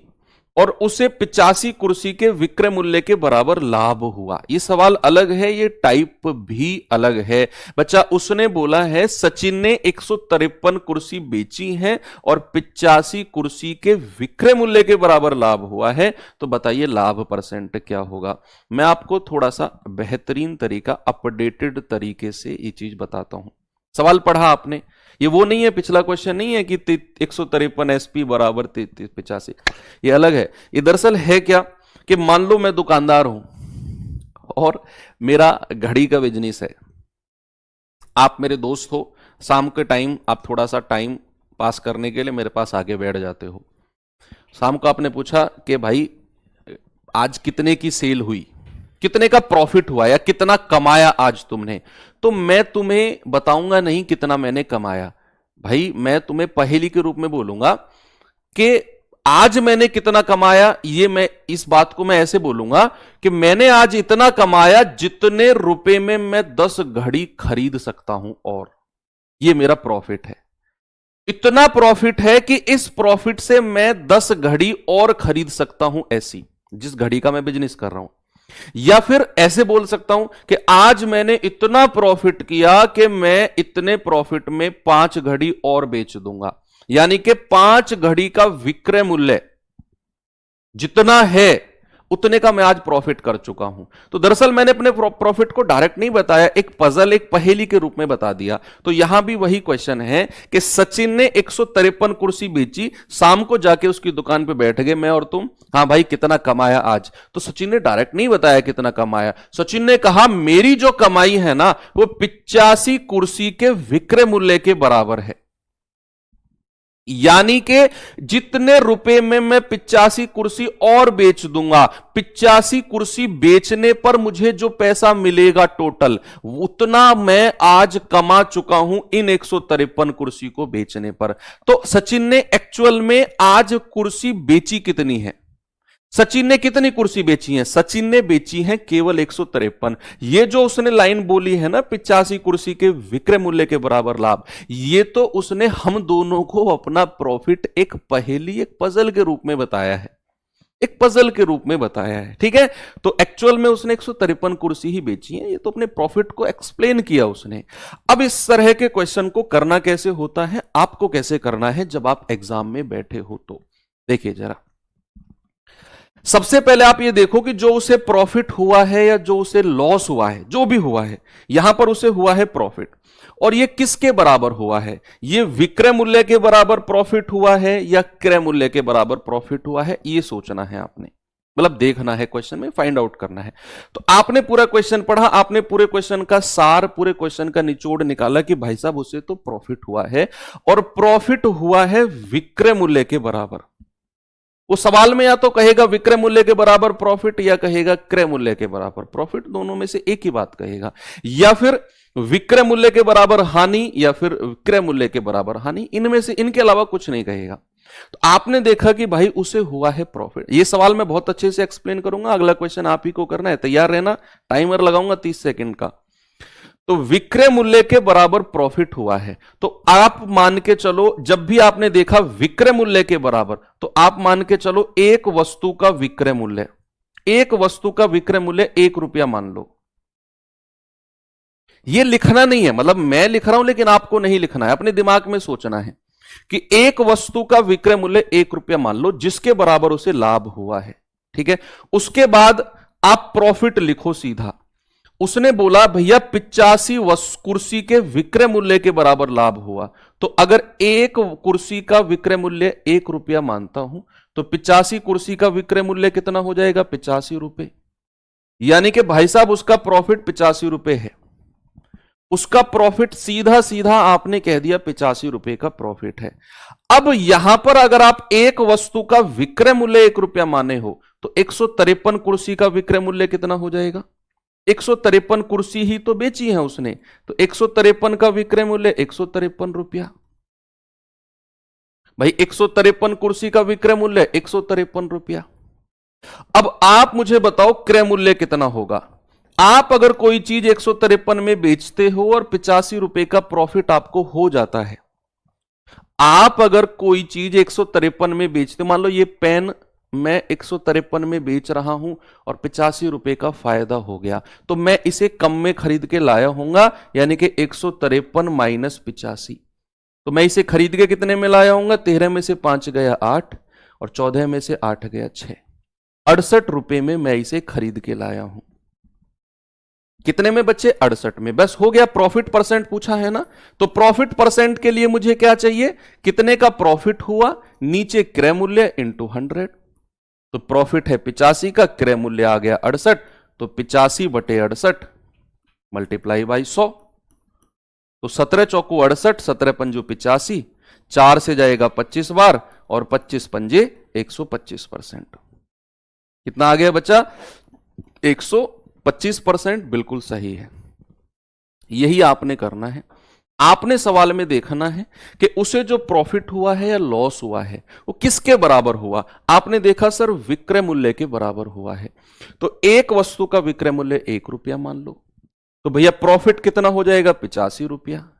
और उसे 85 कुर्सी के विक्रय मूल्य के बराबर लाभ हुआ। ये सवाल अलग है, ये टाइप भी अलग है। बच्चा उसने बोला है सचिन ने 153 कुर्सी बेची है और 85 कुर्सी के विक्रय मूल्य के बराबर लाभ हुआ है। तो बताइए लाभ परसेंट क्या होगा। मैं आपको थोड़ा सा बेहतरीन तरीका, अपडेटेड तरीके से ये चीज बताता हूं। सवाल पढ़ा आपने? ये वो नहीं है, पिछला क्वेश्चन नहीं है कि 153 एसपी बराबर 85। ये अलग है। ये दरअसल है क्या कि मान लो मैं दुकानदार हूं और मेरा घड़ी का बिजनेस है। आप मेरे दोस्त हो, शाम के टाइम आप थोड़ा सा टाइम पास करने के लिए मेरे पास आगे बैठ जाते हो। शाम को आपने पूछा कि भाई आज कितने की सेल हुई, कितने का प्रॉफिट हुआ, या कितना कमाया आज तुमने। तो मैं तुम्हें बताऊंगा नहीं कितना मैंने कमाया, भाई मैं तुम्हें पहेली के रूप में बोलूंगा कि आज मैंने कितना कमाया। ये मैं इस बात को मैं ऐसे बोलूंगा कि मैंने आज इतना कमाया जितने रुपए में मैं 10 घड़ी खरीद सकता हूं, और ये मेरा प्रॉफिट है। इतना प्रॉफिट है कि इस प्रॉफिट से मैं 10 घड़ी और खरीद सकता हूं, ऐसी जिस घड़ी का मैं बिजनेस कर रहा हूं। या फिर ऐसे बोल सकता हूं कि आज मैंने इतना प्रॉफिट किया कि मैं इतने प्रॉफिट में 5 घड़ी और बेच दूंगा, यानी कि 5 घड़ी का विक्रय मूल्य जितना है उतने का मैं आज प्रॉफिट कर चुका हूं। तो दरअसल मैंने अपने प्रॉफिट को डायरेक्ट नहीं बताया, एक पजल, एक पहेली के रूप में बता दिया। तो यहां भी वही क्वेश्चन है कि सचिन ने 153 कुर्सी बेची, शाम को जाके उसकी दुकान पे बैठ गए मैं और तुम, हाँ भाई कितना कमाया आज। तो सचिन ने डायरेक्ट नहीं बताया कितना कमाया। सचिन ने कहा मेरी जो कमाई है ना वो 85 कुर्सी के विक्रय मूल्य के बराबर है। यानी कि जितने रुपए में मैं 85 कुर्सी और बेच दूंगा, 85 कुर्सी बेचने पर मुझे जो पैसा मिलेगा टोटल, उतना मैं आज कमा चुका हूं इन 153 कुर्सी को बेचने पर। तो सचिन ने एक्चुअल में आज कुर्सी बेची कितनी है? सचिन ने कितनी कुर्सी बेची है? सचिन ने बेची है केवल 153। ये जो उसने लाइन बोली है ना 85 कुर्सी के विक्रय मूल्य के बराबर लाभ, ये तो उसने हम दोनों को अपना प्रॉफिट एक पहेली, एक पजल के रूप में बताया है, एक पजल के रूप में बताया है। ठीक है, तो एक्चुअल में उसने 153 कुर्सी ही बेची है, ये तो अपने प्रॉफिट को एक्सप्लेन किया उसने। अब इस तरह के क्वेश्चन को करना कैसे होता है, आपको कैसे करना है जब आप एग्जाम में बैठे हो, तो देखिए जरा। सबसे पहले आप ये देखो कि जो उसे प्रॉफिट हुआ है या जो उसे लॉस हुआ है, जो भी हुआ है, यहां पर उसे हुआ है प्रॉफिट, और ये किसके बराबर हुआ है? ये विक्रय मूल्य के बराबर प्रॉफिट हुआ है या क्रय मूल्य के बराबर प्रॉफिट हुआ है, ये सोचना है आपने, मतलब देखना है क्वेश्चन में, फाइंड आउट करना है। तो आपने पूरा क्वेश्चन पढ़ा, आपने पूरे क्वेश्चन का सार, पूरे क्वेश्चन का निचोड़ निकाला कि भाई साहब उसे तो प्रॉफिट हुआ है, और प्रॉफिट हुआ है विक्रय मूल्य के बराबर। वो सवाल में या तो कहेगा विक्रय मूल्य के बराबर प्रॉफिट या कहेगा क्रय मूल्य के बराबर प्रॉफिट, दोनों में से एक ही बात कहेगा, या फिर विक्रय मूल्य के बराबर हानि या फिर क्रय मूल्य के बराबर हानि, इनमें से इनके अलावा कुछ नहीं कहेगा। तो आपने देखा कि भाई उसे हुआ है प्रॉफिट। ये सवाल मैं बहुत अच्छे से एक्सप्लेन करूंगा, अगला क्वेश्चन आप ही को करना है, तैयार रहना, टाइमर लगाऊंगा 30 सेकंड का। तो विक्रय मूल्य के बराबर प्रॉफिट हुआ है, तो आप मान के चलो, जब भी आपने देखा विक्रय मूल्य के बराबर, तो आप मान के चलो एक वस्तु का विक्रय मूल्य, एक वस्तु का विक्रय मूल्य 1 रुपया मान लो। ये लिखना नहीं है, मतलब मैं लिख रहा हूं लेकिन आपको नहीं लिखना है, अपने दिमाग में सोचना है कि एक वस्तु का विक्रय मूल्य 1 रुपया मान लो, जिसके बराबर उसे लाभ हुआ है। ठीक है, उसके बाद आप प्रॉफिट लिखो सीधा। उसने बोला भैया 85 कुर्सी के विक्रय मूल्य के बराबर लाभ हुआ, तो अगर एक कुर्सी का विक्रय मूल्य 1 रुपया मानता हूं, तो 85 कुर्सी का विक्रय मूल्य कितना हो जाएगा? 85 रुपए। यानी कि भाई साहब उसका प्रॉफिट 85 रुपए है। उसका प्रॉफिट सीधा सीधा आपने कह दिया 85 रुपए का प्रॉफिट है। अब यहां पर अगर आप एक वस्तु का विक्रय मूल्य 1 रुपया माने हो, तो 153 कुर्सी का विक्रय मूल्य कितना हो जाएगा? 153 कुर्सी ही तो बेची है उसने, तो 153 का विक्रय मूल्य 153 रुपया। भाई 153 कुर्सी का विक्रय मूल्य 153 रुपया। अब आप मुझे बताओ क्रय मूल्य कितना होगा? आप अगर कोई चीज 153 में बेचते हो और 85 रुपए का प्रॉफिट आपको हो जाता है, आप अगर कोई चीज 153 में बेचते, मान लो ये पेन मैं 153 में बेच रहा हूं और 85 रुपए का फायदा हो गया, तो मैं इसे कम में खरीद के लाया हूंगा, यानी कि 153 माइनस 85। तो मैं इसे खरीद के कितने में लाया हूंगा? 13 में से 5 गया 8 और 14 में से 8 गया 6, 68 रुपए में मैं इसे खरीद के लाया हूं। कितने में बच्चे? 68 में। बस हो गया। प्रॉफिट परसेंट पूछा है ना, तो प्रॉफिट परसेंट के लिए मुझे क्या चाहिए? कितने का प्रॉफिट हुआ, नीचे क्रय मूल्य इंटू 100। तो प्रॉफिट है 85 का, क्रय मूल्य आ गया 68, तो 85 बटे 68 मल्टीप्लाई बाई 100। तो 17 चौको 68, 17 पंजो 85, 4 से जाएगा 25 बार और 25 पंजे 125%। कितना आ गया बच्चा? 125%। बिल्कुल सही है, यही आपने करना है। आपने सवाल में देखना है कि उसे जो प्रॉफिट हुआ है या लॉस हुआ है वो किसके बराबर हुआ। आपने देखा सर विक्रय मूल्य के बराबर हुआ है, तो एक वस्तु का विक्रय मूल्य 1 रुपया मान लो, तो भैया प्रॉफिट कितना हो जाएगा? 85 रुपया।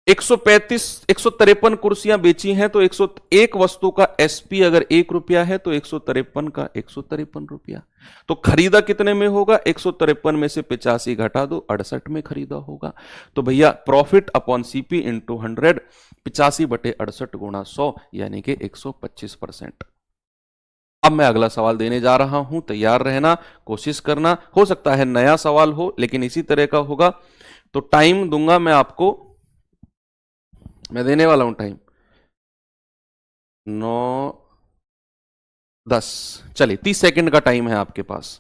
135 153 कुर्सियां बेची हैं, तो 101 वस्तु का एसपी अगर 1 रुपया है, तो 153 का 153 रुपया। तो खरीदा कितने में होगा? 153 में से 85 घटा दो, 68 में खरीदा होगा। तो भैया प्रॉफिट अपॉन सीपी इंटू 100, 85 बटे 68 गुणा 100, यानी कि 125%। अब मैं अगला सवाल देने जा रहा हूं, तैयार रहना, कोशिश करना। हो सकता है नया सवाल हो लेकिन इसी तरह का होगा। तो टाइम दूंगा मैं आपको, मैं देने वाला हूं टाइम 9:10। चलिए 30 सेकंड का टाइम है आपके पास।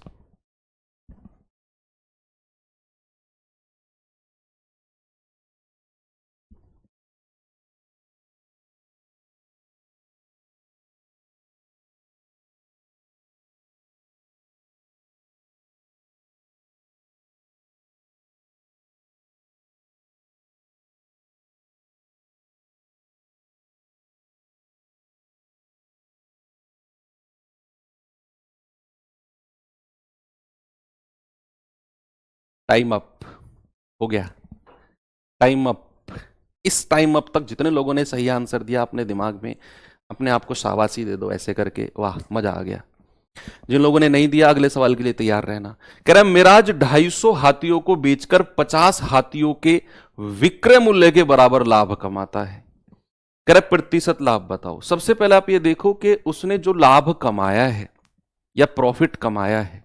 टाइम अप हो गया, टाइम अप। इस टाइम अप तक जितने लोगों ने सही आंसर दिया अपने दिमाग में अपने आप को शाबाशी दे दो ऐसे करके, वाह मजा आ गया। जिन लोगों ने नहीं दिया अगले सवाल के लिए तैयार रहना। कह रहा है मिराज 250 हाथियों को बेचकर 50 हाथियों के विक्रय मूल्य के बराबर लाभ कमाता है। कह रहा प्रतिशत लाभ बताओ। सबसे पहले आप ये देखो कि उसने जो लाभ कमाया है या प्रॉफिट कमाया है,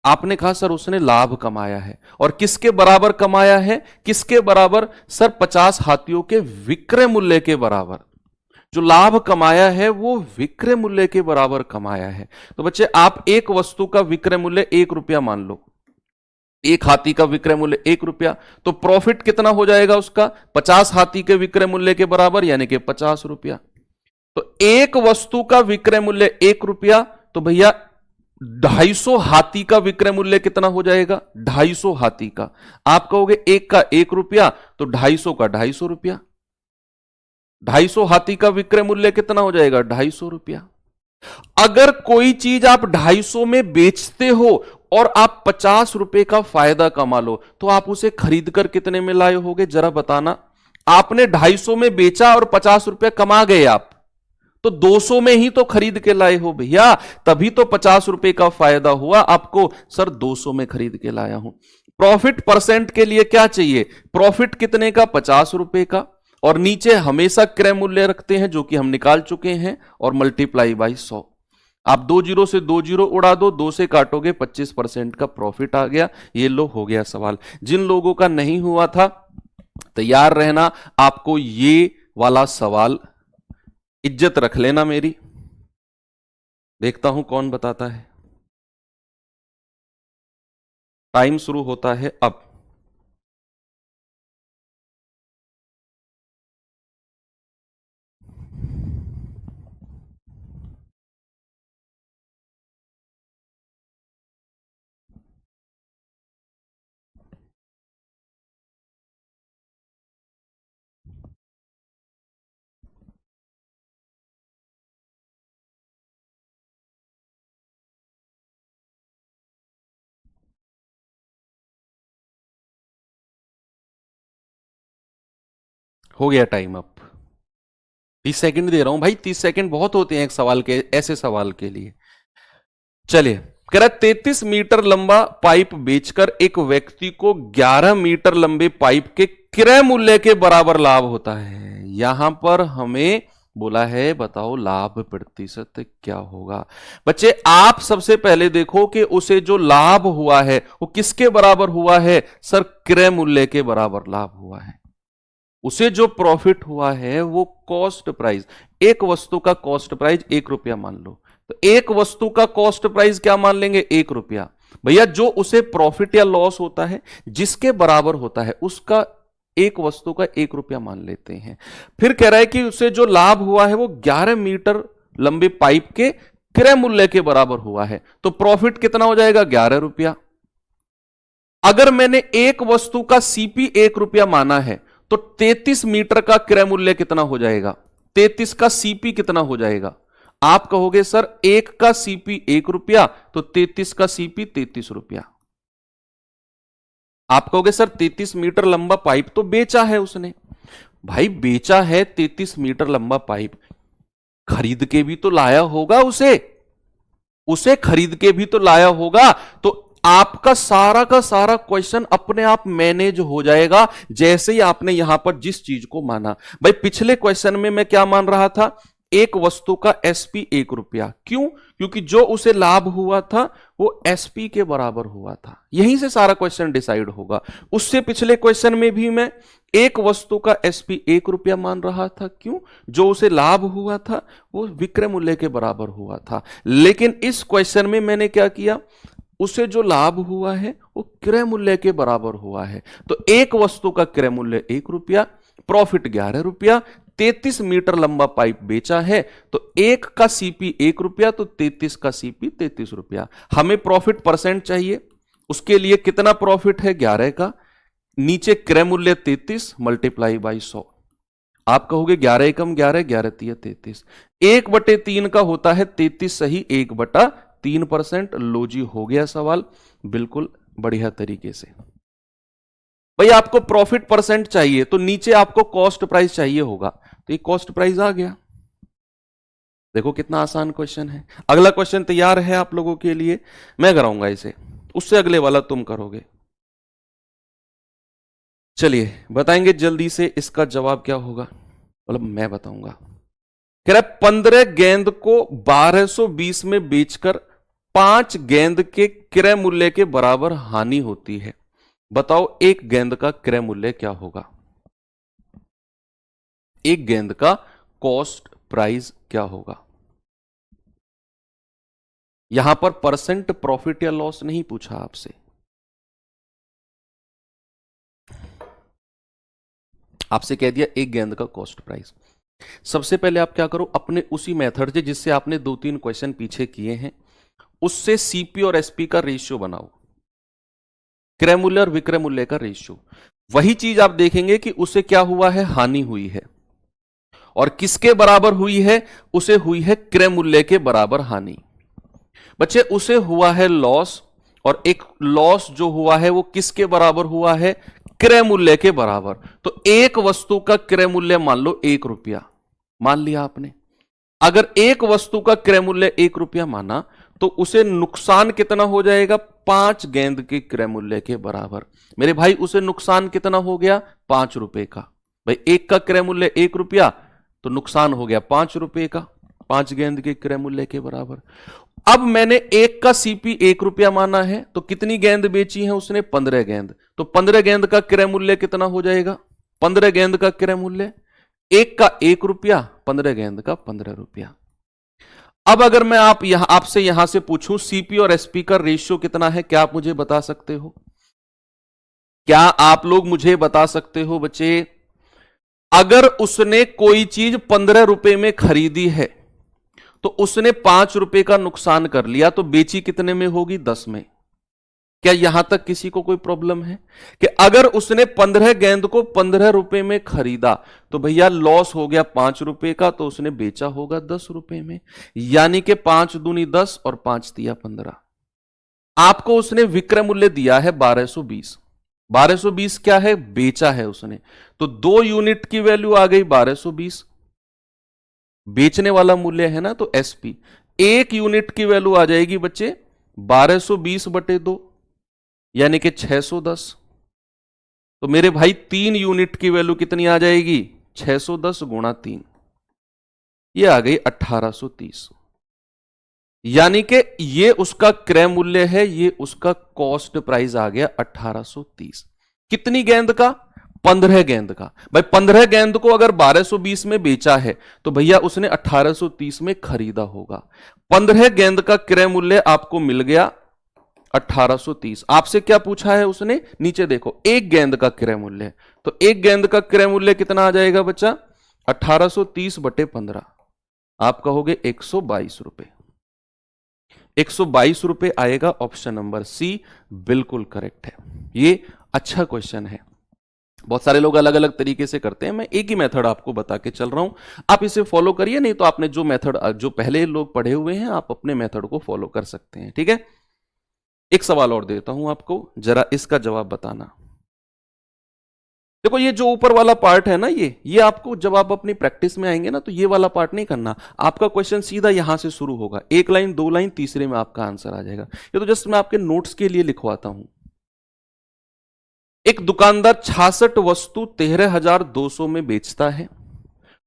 आपने कहा सर उसने लाभ कमाया है, और किसके बराबर कमाया है, किसके बराबर सर 50 हाथियों के विक्रय मूल्य के बराबर। जो लाभ कमाया है वो विक्रय मूल्य के बराबर कमाया है। तो बच्चे आप एक वस्तु का विक्रय मूल्य 1 रुपया मान लो, एक हाथी का विक्रय मूल्य 1 रुपया, तो प्रॉफिट कितना हो जाएगा उसका 50 हाथी के विक्रय मूल्य के बराबर यानी कि 50 रुपया। तो एक वस्तु का विक्रय मूल्य 1 रुपया, तो भैया 250 हाथी का विक्रय मूल्य कितना हो जाएगा 250 हाथी का। आप कहोगे एक का 1 रुपया तो 250 का 250 रुपया, 250 हाथी का विक्रय मूल्य कितना हो जाएगा 250 रुपया। अगर कोई चीज आप 250 में बेचते हो और आप 50 रुपए का फायदा कमा लो तो आप उसे खरीद कर कितने में लाए होगे जरा बताना। आपने 250 में बेचा और 50 रुपए कमा गए आप, तो 200 में ही तो खरीद के लाए हो भैया, तभी तो 50 रुपए का फायदा हुआ आपको। सर 200 में खरीद के लाया हूं। प्रॉफिट परसेंट के लिए क्या चाहिए, प्रॉफिट कितने का 50 रुपए का, और नीचे हमेशा क्रय मूल्य रखते हैं जो कि हम निकाल चुके हैं, और मल्टीप्लाई बाई 100। आप 2 जीरो से 2 जीरो उड़ा दो, 2 से काटोगे 25% का प्रॉफिट आ गया। ये लो हो गया सवाल। जिन लोगों का नहीं हुआ था तैयार रहना, आपको ये वाला सवाल इज्जत रख लेना मेरी। देखता हूं कौन बताता है। टाइम शुरू होता है अब। हो गया टाइम अप। 30 सेकंड दे रहा हूं भाई, 30 सेकंड बहुत होते हैं एक सवाल के, ऐसे सवाल के लिए। चलिए, कह रहा 33 मीटर लंबा पाइप बेचकर एक व्यक्ति को 11 मीटर लंबे पाइप के क्रय मूल्य के बराबर लाभ होता है। यहां पर हमें बोला है बताओ लाभ प्रतिशत क्या होगा। बच्चे आप सबसे पहले देखो कि उसे जो लाभ हुआ है वो किसके बराबर हुआ है, सर क्रय मूल्य के बराबर लाभ हुआ है। उसे जो प्रॉफिट हुआ है वो कॉस्ट प्राइस, एक वस्तु का कॉस्ट प्राइस 1 रुपया मान लो, तो एक वस्तु का कॉस्ट प्राइस क्या मान लेंगे 1 रुपया। भैया जो उसे प्रॉफिट या लॉस होता है जिसके बराबर होता है उसका एक वस्तु का 1 रुपया मान लेते हैं। फिर कह रहा है कि उसे जो लाभ हुआ है वो 11 मीटर लंबे पाइप के क्रय मूल्य के बराबर हुआ है, तो प्रॉफिट कितना हो जाएगा 11 रुपया। अगर मैंने एक वस्तु का सीपी 1 रुपया माना है तो 33 मीटर का क्रय मूल्य कितना हो जाएगा, 33 का सीपी कितना हो जाएगा। आप कहोगे सर एक का सीपी 1 रुपया तो 33 का सीपी 33 रुपया। आप कहोगे सर 33 मीटर लंबा पाइप तो बेचा है उसने। भाई बेचा है 33 मीटर लंबा पाइप, खरीद के भी तो लाया होगा उसे खरीद के भी तो लाया होगा। तो आपका सारा का सारा क्वेश्चन अपने आप मैनेज हो जाएगा जैसे ही आपने यहां पर जिस चीज को माना। भाई पिछले क्वेश्चन में मैं क्या मान रहा था, एक वस्तु का एसपी 1 रुपया, क्यों, क्योंकि जो उसे लाभ हुआ था वो एसपी के बराबर हुआ था। यहीं से सारा क्वेश्चन डिसाइड होगा। उससे पिछले क्वेश्चन में भी मैं एक वस्तु का एसपी 1 रुपया मान रहा था, क्यों, जो उसे लाभ हुआ था वो विक्रय मूल्य के बराबर हुआ था। लेकिन इस क्वेश्चन में मैंने क्या किया, उसे जो लाभ हुआ है वो क्रय मूल्य के बराबर हुआ है। तो एक वस्तु का क्रय मूल्य 1 रुपया, प्रॉफिट 11 रुपया, 33 मीटर लंबा पाइप बेचा है, तो एक का सीपी 1 रुपया तो 33 का सीपी 33 रुपया। हमें प्रॉफिट परसेंट चाहिए, उसके लिए कितना प्रॉफिट है 11 का, नीचे क्रय मूल्य 33 मल्टीप्लाई बाई 100। आप कहोगे 11 एकम 11, 11 तिया 33, 1/3 का होता है 33 सही 1/3%। लो जी हो गया सवाल बिल्कुल बढ़िया तरीके से। भाई आपको प्रॉफिट परसेंट चाहिए तो नीचे आपको कॉस्ट प्राइस चाहिए होगा, तो ये कॉस्ट प्राइस आ गया। देखो कितना आसान क्वेश्चन है। अगला क्वेश्चन तैयार है आप लोगों के लिए, मैं कराऊंगा इसे, उससे अगले वाला तुम करोगे। चलिए बताएंगे जल्दी से इसका जवाब क्या होगा, मतलब मैं बताऊंगा। कह रहा है 15 गेंद को 1220 में बेचकर 5 गेंद के क्रय मूल्य के बराबर हानि होती है, बताओ एक गेंद का क्रय मूल्य क्या होगा। एक गेंद का कॉस्ट प्राइस क्या होगा। यहां पर परसेंट प्रॉफिट या लॉस नहीं पूछा आपसे, आपसे कह दिया एक गेंद का कॉस्ट प्राइस। सबसे पहले आप क्या करो, अपने उसी मेथड से जिससे आपने 2-3 क्वेश्चन पीछे किए हैं, उससे सीपी और एसपी का रेशियो बनाओ, क्रय मूल्य और विक्रय मूल्य का रेशियो। वही चीज आप देखेंगे कि उसे क्या हुआ है, हानि हुई है, और किसके बराबर हुई है, उसे हुई है क्रय मूल्य के बराबर हानि। बच्चे उसे हुआ है लॉस, और एक लॉस जो हुआ है वो किसके बराबर हुआ है, क्रय मूल्य के बराबर। तो एक वस्तु का क्रय मूल्य मान लो 1 रुपया, मान लिया आपने। अगर एक वस्तु का क्रय मूल्य 1 रुपया माना तो उसे नुकसान कितना हो जाएगा, 5 गेंद के क्रय मूल्य के बराबर। मेरे भाई उसे नुकसान कितना हो गया, 5 रुपए का। भाई एक का क्रय मूल्य 1 रुपया तो नुकसान हो गया 5 रुपए का, 5 गेंद के क्रय मूल्य के बराबर। अब मैंने एक का सीपी 1 रुपया माना है, तो कितनी गेंद बेची है उसने, 15 गेंद। तो 15 गेंद का क्रय मूल्य कितना हो जाएगा, 15 गेंद का क्रय मूल्य, एक का 1 रुपया, 15 गेंद का 15 रुपया। अब अगर मैं आपसे यहां से पूछूं सीपी और एसपी का रेशियो कितना है, क्या आप मुझे बता सकते हो, क्या आप लोग मुझे बता सकते हो बच्चे। अगर उसने कोई चीज 15 रुपए में खरीदी है तो उसने 5 रुपए का नुकसान कर लिया, तो बेची कितने में होगी, 10 में। क्या यहां तक किसी को कोई प्रॉब्लम है कि अगर उसने 15 गेंद को 15 रुपए में खरीदा तो भैया लॉस हो गया 5 रुपए का, तो उसने बेचा होगा 10 रुपए में, यानी कि 5 दूनी 10 और 5 तिया 15। आपको उसने विक्रय मूल्य दिया है 1220, 1220 क्या है, बेचा है उसने, तो 2 यूनिट की वैल्यू आ गई 1220, बेचने वाला मूल्य है ना, तो एसपी। 1 यूनिट की वैल्यू आ जाएगी बच्चे 1220/2 यानी कि 610। तो मेरे भाई 3 यूनिट की वैल्यू कितनी आ जाएगी, 610 गुणा 3, ये आ गई 1830। यानी कि ये उसका क्रय मूल्य है, ये उसका कॉस्ट प्राइस आ गया 1830। कितनी गेंद का, 15 गेंद का। भाई 15 गेंद को अगर 1220 में बेचा है तो भैया उसने 1830 में खरीदा होगा। 15 गेंद का क्रय मूल्य आपको मिल गया 1830। आपसे क्या पूछा है उसने, नीचे देखो, एक गेंद का क्रय मूल्य, तो एक गेंद का क्रय मूल्य कितना आ जाएगा बच्चा, 1830/15। आप कहोगे 122 रुपए, 122 रुपए आएगा। ऑप्शन नंबर सी बिल्कुल करेक्ट है। ये अच्छा क्वेश्चन है। बहुत सारे लोग अलग अलग तरीके से करते हैं, मैं एक ही मेथड आपको बता के चल रहा हूं, आप इसे फॉलो करिए, नहीं तो आपने जो मेथड जो पहले लोग पढ़े हुए हैं आप अपने मेथड को फॉलो कर सकते हैं, ठीक है। एक सवाल और देता हूं आपको, जरा इसका जवाब बताना। देखो ये जो ऊपर वाला पार्ट है ना, ये आपको जब आप अपनी प्रैक्टिस में आएंगे ना तो ये वाला पार्ट नहीं करना। आपका क्वेश्चन सीधा यहां से शुरू होगा, 1 लाइन 2 लाइन, तीसरे में आपका आंसर आ जाएगा। ये तो जस्ट मैं आपके नोट्स के लिए लिखवाता हूं। एक दुकानदार 66 वस्तु 13,200 में बेचता है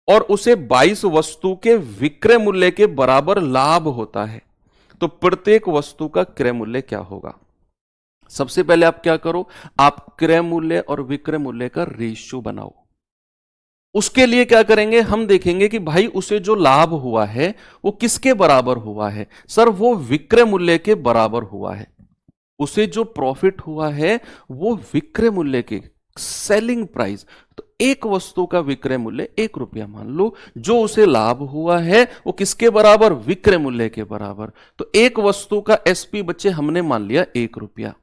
और उसे 22 वस्तु के विक्रय मूल्य के बराबर लाभ होता है, तो प्रत्येक वस्तु का क्रय मूल्य क्या होगा। सबसे पहले आप क्या करो, आप क्रय मूल्य और विक्रय मूल्य का रेशियो बनाओ। उसके लिए क्या करेंगे, हम देखेंगे कि भाई उसे जो लाभ हुआ है वो किसके बराबर हुआ है, सर वो विक्रय मूल्य के बराबर हुआ है। उसे जो प्रॉफिट हुआ है वो विक्रय मूल्य के, सेलिंग प्राइस। तो एक वस्तु का विक्रय मूल्य 1 रुपया मान लो, जो उसे लाभ हुआ है वो किसके बराबर, विक्रय मूल्य के बराबर। तो एक वस्तु का एसपी बच्चे हमने मान लिया 1 रुपया,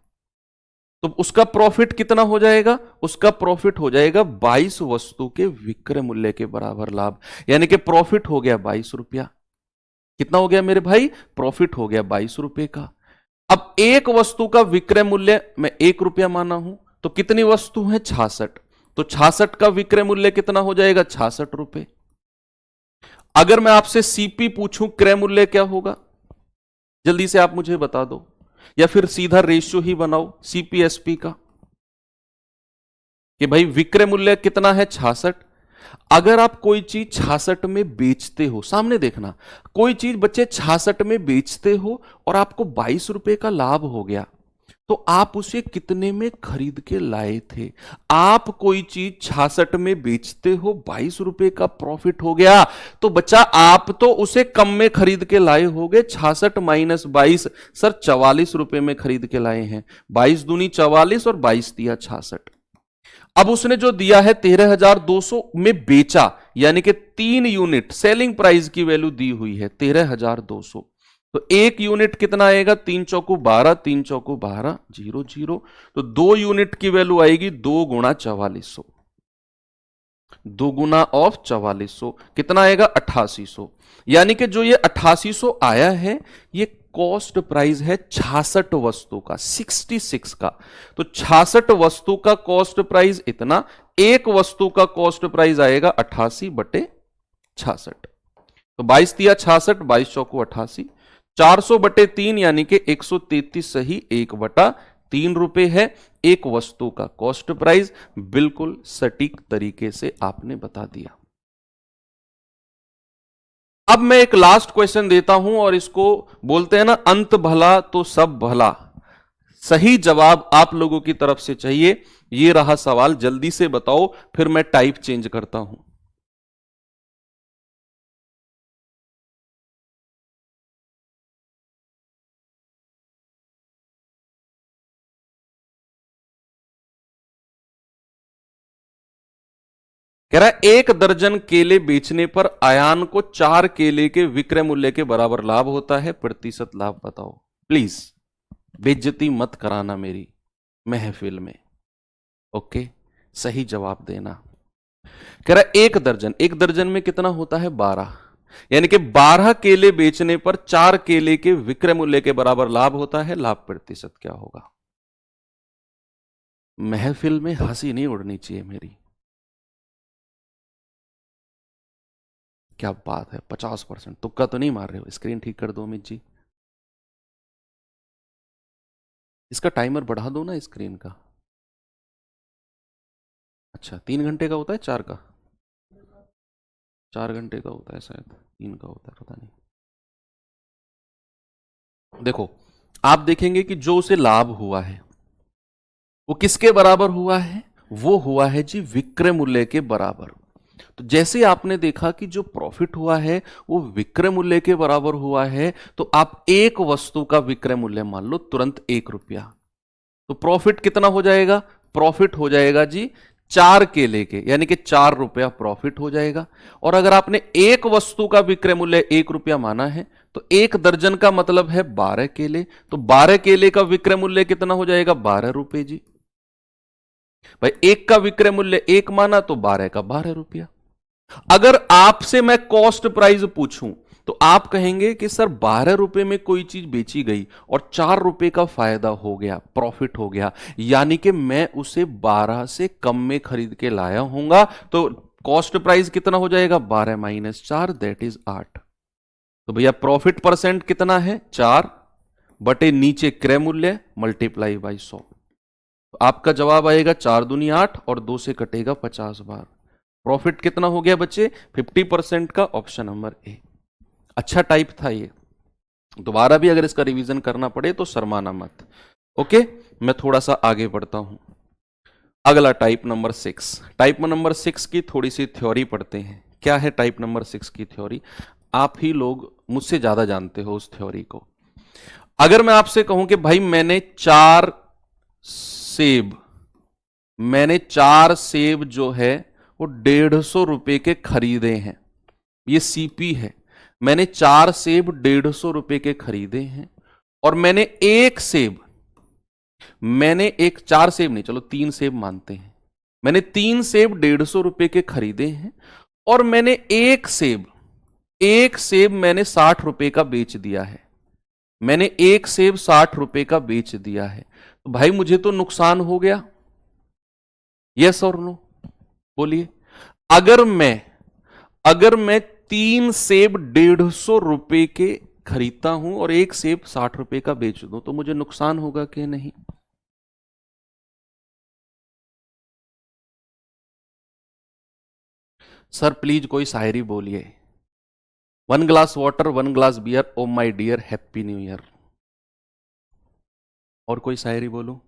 तो उसका प्रॉफिट कितना हो जाएगा, उसका प्रॉफिट हो जाएगा 22 वस्तु के विक्रय मूल्य के बराबर लाभ, यानी कि प्रॉफिट हो गया 22 रुपया। कितना हो गया मेरे भाई, प्रॉफिट हो गया 22 रुपए का। अब एक वस्तु का विक्रय मूल्य मैं 1 रुपया माना हूं, तो कितनी वस्तु है? 66। तो 66 का विक्रय मूल्य कितना हो जाएगा? 66 रुपए। अगर मैं आपसे सीपी पूछूं क्रय मूल्य क्या होगा, जल्दी से आप मुझे बता दो, या फिर सीधा रेशियो ही बनाओ सीपीएसपी का कि भाई विक्रय मूल्य कितना है? 66। अगर आप कोई चीज 66 में बेचते हो, सामने देखना, कोई चीज बच्चे 66 में बेचते हो और आपको 22 रुपए का लाभ हो गया, तो आप उसे कितने में खरीद के लाए थे? आप कोई चीज 66 में बेचते हो, 22 रुपए का प्रॉफिट हो गया, तो बच्चा आप तो उसे कम में खरीद के लाए होगे। 66 माइनस 22 सर 44 रुपए में खरीद के लाए हैं। 22 दूनी 44 और 22 दिया 66। अब उसने जो दिया है 13,200 में बेचा, यानी कि 3 यूनिट सेलिंग प्राइस की वैल्यू दी हुई है 13,200। तो एक यूनिट कितना आएगा? 3 चौकू 12, 3 चौकू 12, 0 0। तो 2 यूनिट की वैल्यू आएगी 2 गुणा 4400, 2 गुना ऑफ 4400 कितना आएगा? 8800। यानी कि जो ये 8800 आया है, ये कॉस्ट प्राइस है 66 वस्तु का, 66 का। तो 66 वस्तु का कॉस्ट प्राइस इतना, एक वस्तु का कॉस्ट प्राइस आएगा 88 बटे 66। तो 22 दिया 66, 22 चौकू 88, 400 बटे 3 यानी कि 133 सही 1/3 रुपए है एक वस्तु का कॉस्ट प्राइस। बिल्कुल सटीक तरीके से आपने बता दिया। अब मैं एक लास्ट क्वेश्चन देता हूं और इसको बोलते हैं ना, अंत भला तो सब भला। सही जवाब आप लोगों की तरफ से चाहिए। ये रहा सवाल, जल्दी से बताओ, फिर मैं टाइप चेंज करता हूं। कह रहा है 1 दर्जन केले बेचने पर आयान को 4 केले के विक्रय मूल्य के बराबर लाभ होता है, प्रतिशत लाभ बताओ। प्लीज बेइज्जती मत कराना मेरी महफिल में, ओके? सही जवाब देना। कह रहा है 1 दर्जन, 1 दर्जन में कितना होता है? 12, यानी कि 12 केले बेचने पर 4 केले के विक्रय मूल्य के बराबर लाभ होता है। लाभ प्रतिशत क्या होगा? महफिल में हंसी नहीं उड़नी चाहिए मेरी। क्या बात है, 50%। तुक्का तो नहीं मार रहे हो? स्क्रीन ठीक कर दो अमित जी। इसका टाइमर बढ़ा दो ना स्क्रीन का। अच्छा 3 घंटे का होता है, 4 का? 4 घंटे का होता है शायद, 3 का होता है, पता नहीं। देखो, आप देखेंगे कि जो उसे लाभ हुआ है वो किसके बराबर हुआ है? वो हुआ है जी विक्रय मूल्य के बराबर। तो जैसे आपने देखा कि जो प्रॉफिट हुआ है वो विक्रय मूल्य के बराबर हुआ है, तो आप एक वस्तु का विक्रय मूल्य मान लो तुरंत 1 रुपया, तो प्रॉफिट कितना हो जाएगा? प्रॉफिट हो जाएगा जी 4 केले के, यानी कि 4 रुपया प्रॉफिट हो जाएगा। और अगर आपने एक वस्तु का विक्रय मूल्य 1 रुपया माना है, तो 1 दर्जन का मतलब है 12 केले, तो 12 केले का विक्रय मूल्य कितना हो जाएगा? 12 रुपए जी। भाई एक का विक्रय मूल्य 1 माना तो 12 का 12 रुपया। अगर आपसे मैं कॉस्ट प्राइस पूछूं तो आप कहेंगे कि सर 12 रुपए में कोई चीज बेची गई और 4 रुपए का फायदा हो गया, प्रॉफिट हो गया, यानी कि मैं उसे 12 से कम में खरीद के लाया हूंगा, तो कॉस्ट प्राइस कितना हो जाएगा? 12 माइनस 4 दैट इज 8। तो भैया प्रॉफिट परसेंट कितना है? 4 बटे नीचे क्रय मूल्य मल्टीप्लाई बाई 100। तो आपका जवाब आएगा 4 दूनी 8 और 2 से कटेगा 50 बार। प्रॉफिट कितना हो गया बच्चे? 50% का, ऑप्शन नंबर ए। अच्छा टाइप था ये, दोबारा भी अगर इसका रिवीजन करना पड़े तो शर्माना मत, ओके? मैं थोड़ा सा आगे बढ़ता हूं। अगला टाइप नंबर 6। टाइप नंबर 6 की थोड़ी सी थ्योरी पढ़ते हैं। क्या है टाइप नंबर 6 की थ्योरी? आप ही लोग मुझसे ज्यादा जानते हो उस थ्योरी को। अगर मैं आपसे कहूं कि भाई मैंने 4 सेब जो है वो 150 रुपए के खरीदे हैं, ये सीपी है। मैंने 4 सेब 150 रुपए के खरीदे हैं, और मैंने एक 4 सेब नहीं, चलो 3 सेब मानते हैं, मैंने 3 सेब 150 रुपए के खरीदे हैं, और मैंने एक सेब मैंने 60 रुपए का बेच दिया है। मैंने एक सेब 60 रुपए का बेच दिया है, तो भाई मुझे तो नुकसान हो गया। यस और नो, बोलिए। अगर मैं 3 सेब 150 रुपए के खरीदता हूं और 1 सेब 60 रुपए का बेच दूं तो मुझे नुकसान होगा कि नहीं? सर प्लीज कोई शायरी बोलिए। 1 glass water 1 glass beer, oh my dear happy new year. और कोई शायरी बोलो।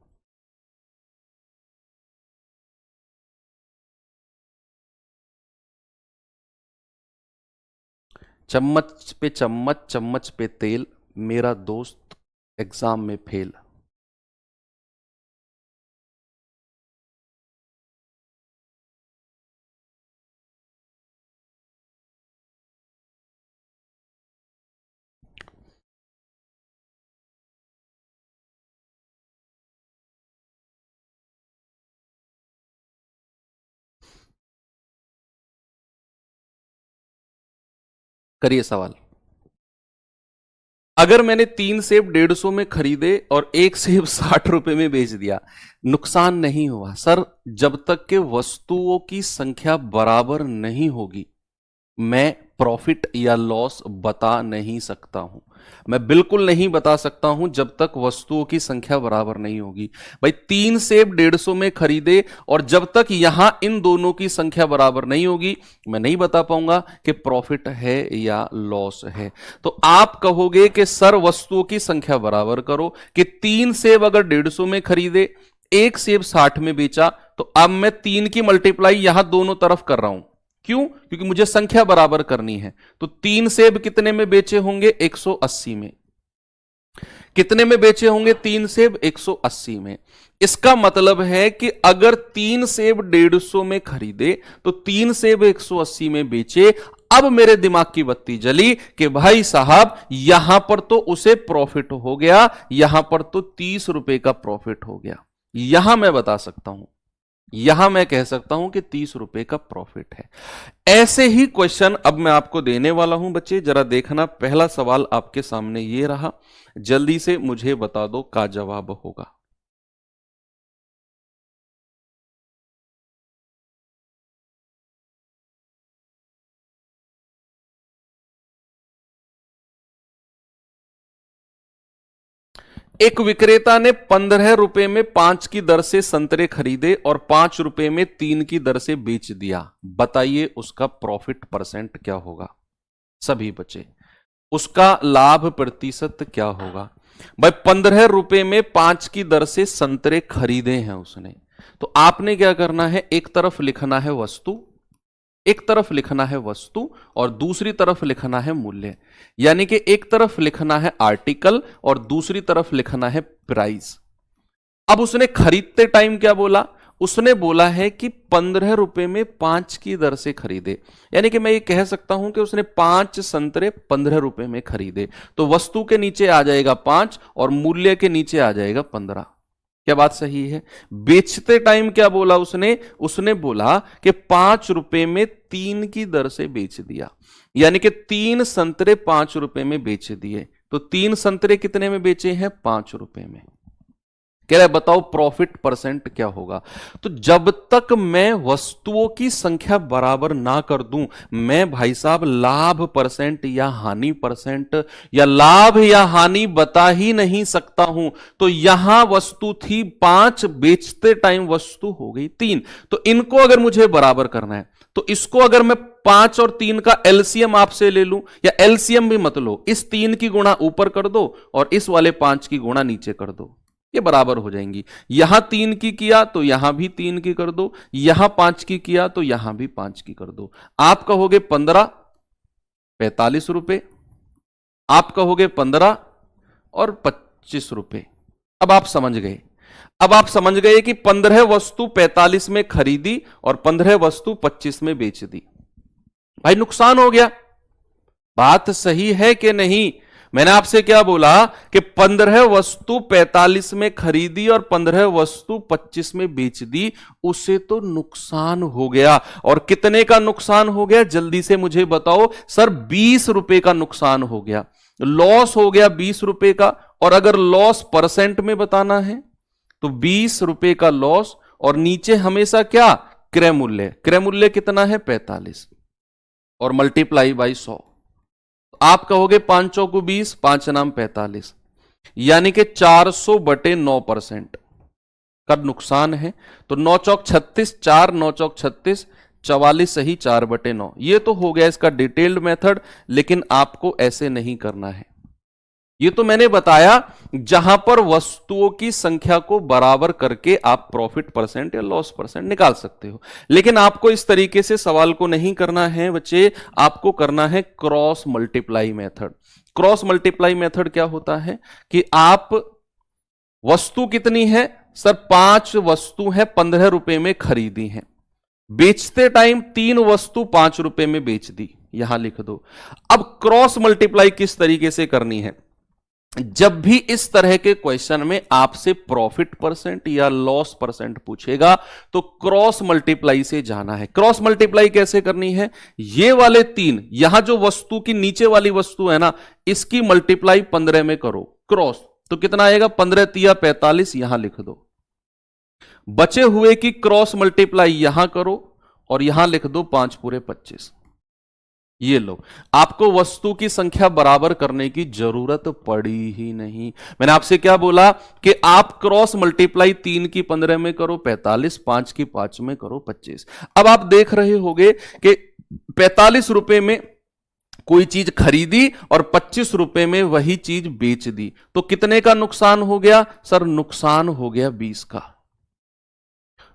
चम्मच पे चम्मच चम्मच पे तेल, मेरा दोस्त एग्जाम में फेल। करिए सवाल। अगर मैंने 3 सेब 150 में खरीदे और 1 सेब 60 रुपए में बेच दिया, नुकसान नहीं हुआ। सर जब तक के वस्तुओं की संख्या बराबर नहीं होगी मैं प्रॉफिट या लॉस बता नहीं सकता हूं। मैं बिल्कुल नहीं बता सकता हूं जब तक वस्तुओं की संख्या बराबर नहीं होगी। भाई 3 सेब 150 में खरीदे और जब तक यहां इन दोनों की संख्या बराबर नहीं होगी मैं नहीं बता पाऊंगा कि प्रॉफिट है या लॉस है। तो आप कहोगे कि सर वस्तुओं की संख्या बराबर करो कि 3 सेब अगर 150 में खरीदे 1 सेब 60 में बेचा तो अब मैं 3 की मल्टीप्लाई यहां दोनों तरफ कर रहा हूं। क्यों? क्योंकि मुझे संख्या बराबर करनी है। तो 3 सेब कितने में बेचे होंगे? 180 में। कितने में बेचे होंगे 3 सेब? 180 में। इसका मतलब है कि अगर 3 सेब 150 में खरीदे तो 3 सेब 180 में बेचे। अब मेरे दिमाग की बत्ती जली कि भाई साहब यहां पर तो उसे प्रॉफिट हो गया, यहां पर तो 30 रुपए का प्रॉफिट हो गया। यहां मैं बता सकता हूं, यहां मैं कह सकता हूं कि 30 रुपए का प्रॉफिट है। ऐसे ही क्वेश्चन अब मैं आपको देने वाला हूं बच्चे, जरा देखना। पहला सवाल आपके सामने ये रहा, जल्दी से मुझे बता दो का जवाब होगा। एक विक्रेता ने 15 रुपए में 5 की दर से संतरे खरीदे और 5 रुपए में 3 की दर से बेच दिया। बताइए उसका प्रॉफिट परसेंट क्या होगा? सभी बच्चे, उसका लाभ प्रतिशत क्या होगा? भाई 15 रुपए में 5 की दर से संतरे खरीदे हैं उसने, तो आपने क्या करना है, एक तरफ लिखना है वस्तु, एक तरफ लिखना है वस्तु और दूसरी तरफ लिखना है मूल्य। यानी कि एक तरफ लिखना है आर्टिकल और दूसरी तरफ लिखना है प्राइस। अब उसने खरीदते टाइम क्या बोला? उसने बोला है कि 15 रुपए में 5 की दर से खरीदे। यानी कि मैं ये कह सकता हूं कि उसने 5 संतरे 15 रुपए में खरीदे। तो वस्तु के नीचे आ जाएगा 5 और मूल्य के नीचे आ जाएगा 15। क्या बात सही है? बेचते टाइम क्या बोला उसने? उसने बोला कि 5 रुपए में 3 की दर से बेच दिया। यानी कि 3 संतरे 5 रुपए में बेच दिए। तो 3 संतरे कितने में बेचे हैं? 5 रुपए में। कह रहा है बताओ प्रॉफिट परसेंट क्या होगा? तो जब तक मैं वस्तुओं की संख्या बराबर ना कर दूं मैं भाई साहब लाभ परसेंट या हानि परसेंट या लाभ या हानि बता ही नहीं सकता हूं। तो यहां वस्तु थी 5, बेचते टाइम वस्तु हो गई 3। तो इनको अगर मुझे बराबर करना है तो इसको अगर मैं 5 और 3 का एलसीएम आपसे ले लूं, या एलसीएम भी मत लो, इस 3 की गुणा ऊपर कर दो और इस वाले 5 की गुणा नीचे कर दो, ये बराबर हो जाएंगी। यहां 3 की किया तो यहां भी 3 की कर दो, यहां 5 की किया तो यहां भी 5 की कर दो। आप कहोगे 15 45 रुपए, आप कहोगे 15 और 25 रुपए। अब आप समझ गए, अब आप समझ गए कि 15 वस्तु 45 में खरीदी और 15 वस्तु 25 में बेच दी। भाई नुकसान हो गया। बात सही है कि नहीं? मैंने आपसे क्या बोला कि 15 वस्तु 45 में खरीदी और 15 वस्तु 25 में बेच दी, उसे तो नुकसान हो गया। और कितने का नुकसान हो गया? जल्दी से मुझे बताओ। सर 20 रुपए का नुकसान हो गया, लॉस हो गया 20 रुपए का। और अगर लॉस परसेंट में बताना है तो 20 रुपए का लॉस और नीचे हमेशा क्या, क्रय मूल्य। क्रय मूल्य कितना है 45 और मल्टीप्लाई बाई 100। आप कहोगे 5 चौको 20, 5 नाम 45, यानी कि 400/9% का नुकसान है। तो 9 चौक 36, 4 9 चौक 36, 44 सही 4/9। ये तो हो गया इसका डिटेल्ड मेथड, लेकिन आपको ऐसे नहीं करना है। ये तो मैंने बताया जहां पर वस्तुओं की संख्या को बराबर करके आप प्रॉफिट परसेंट या लॉस परसेंट निकाल सकते हो, लेकिन आपको इस तरीके से सवाल को नहीं करना है बच्चे, आपको करना है cross multiply method. Cross multiply method क्या होता है कि आप वस्तु कितनी है सर, 5 वस्तु है 15 रुपए में खरीदी है, बेचते टाइम 3 वस्तु 5 रुपए में बेच दी, यहां लिख दो। अब क्रॉस मल्टीप्लाई किस तरीके से करनी है, जब भी इस तरह के क्वेश्चन में आपसे प्रॉफिट परसेंट या लॉस परसेंट पूछेगा तो क्रॉस मल्टीप्लाई से जाना है। क्रॉस मल्टीप्लाई कैसे करनी है, ये वाले 3 यहां जो वस्तु की नीचे वाली वस्तु है ना, इसकी मल्टीप्लाई 15 में करो क्रॉस, तो कितना आएगा 15 तिया 45, यहां लिख दो। बचे हुए की क्रॉस मल्टीप्लाई यहां करो और यहां लिख दो 5 पूरे 25। ये लो, आपको वस्तु की संख्या बराबर करने की जरूरत पड़ी ही नहीं। मैंने आपसे क्या बोला कि आप क्रॉस मल्टीप्लाई 3 की 15 में करो 45, 5 की 5 में करो 25। अब आप देख रहे होंगे कि 45 रुपए में कोई चीज खरीदी और 25 रुपए में वही चीज बेच दी, तो कितने का नुकसान हो गया सर, नुकसान हो गया 20 का।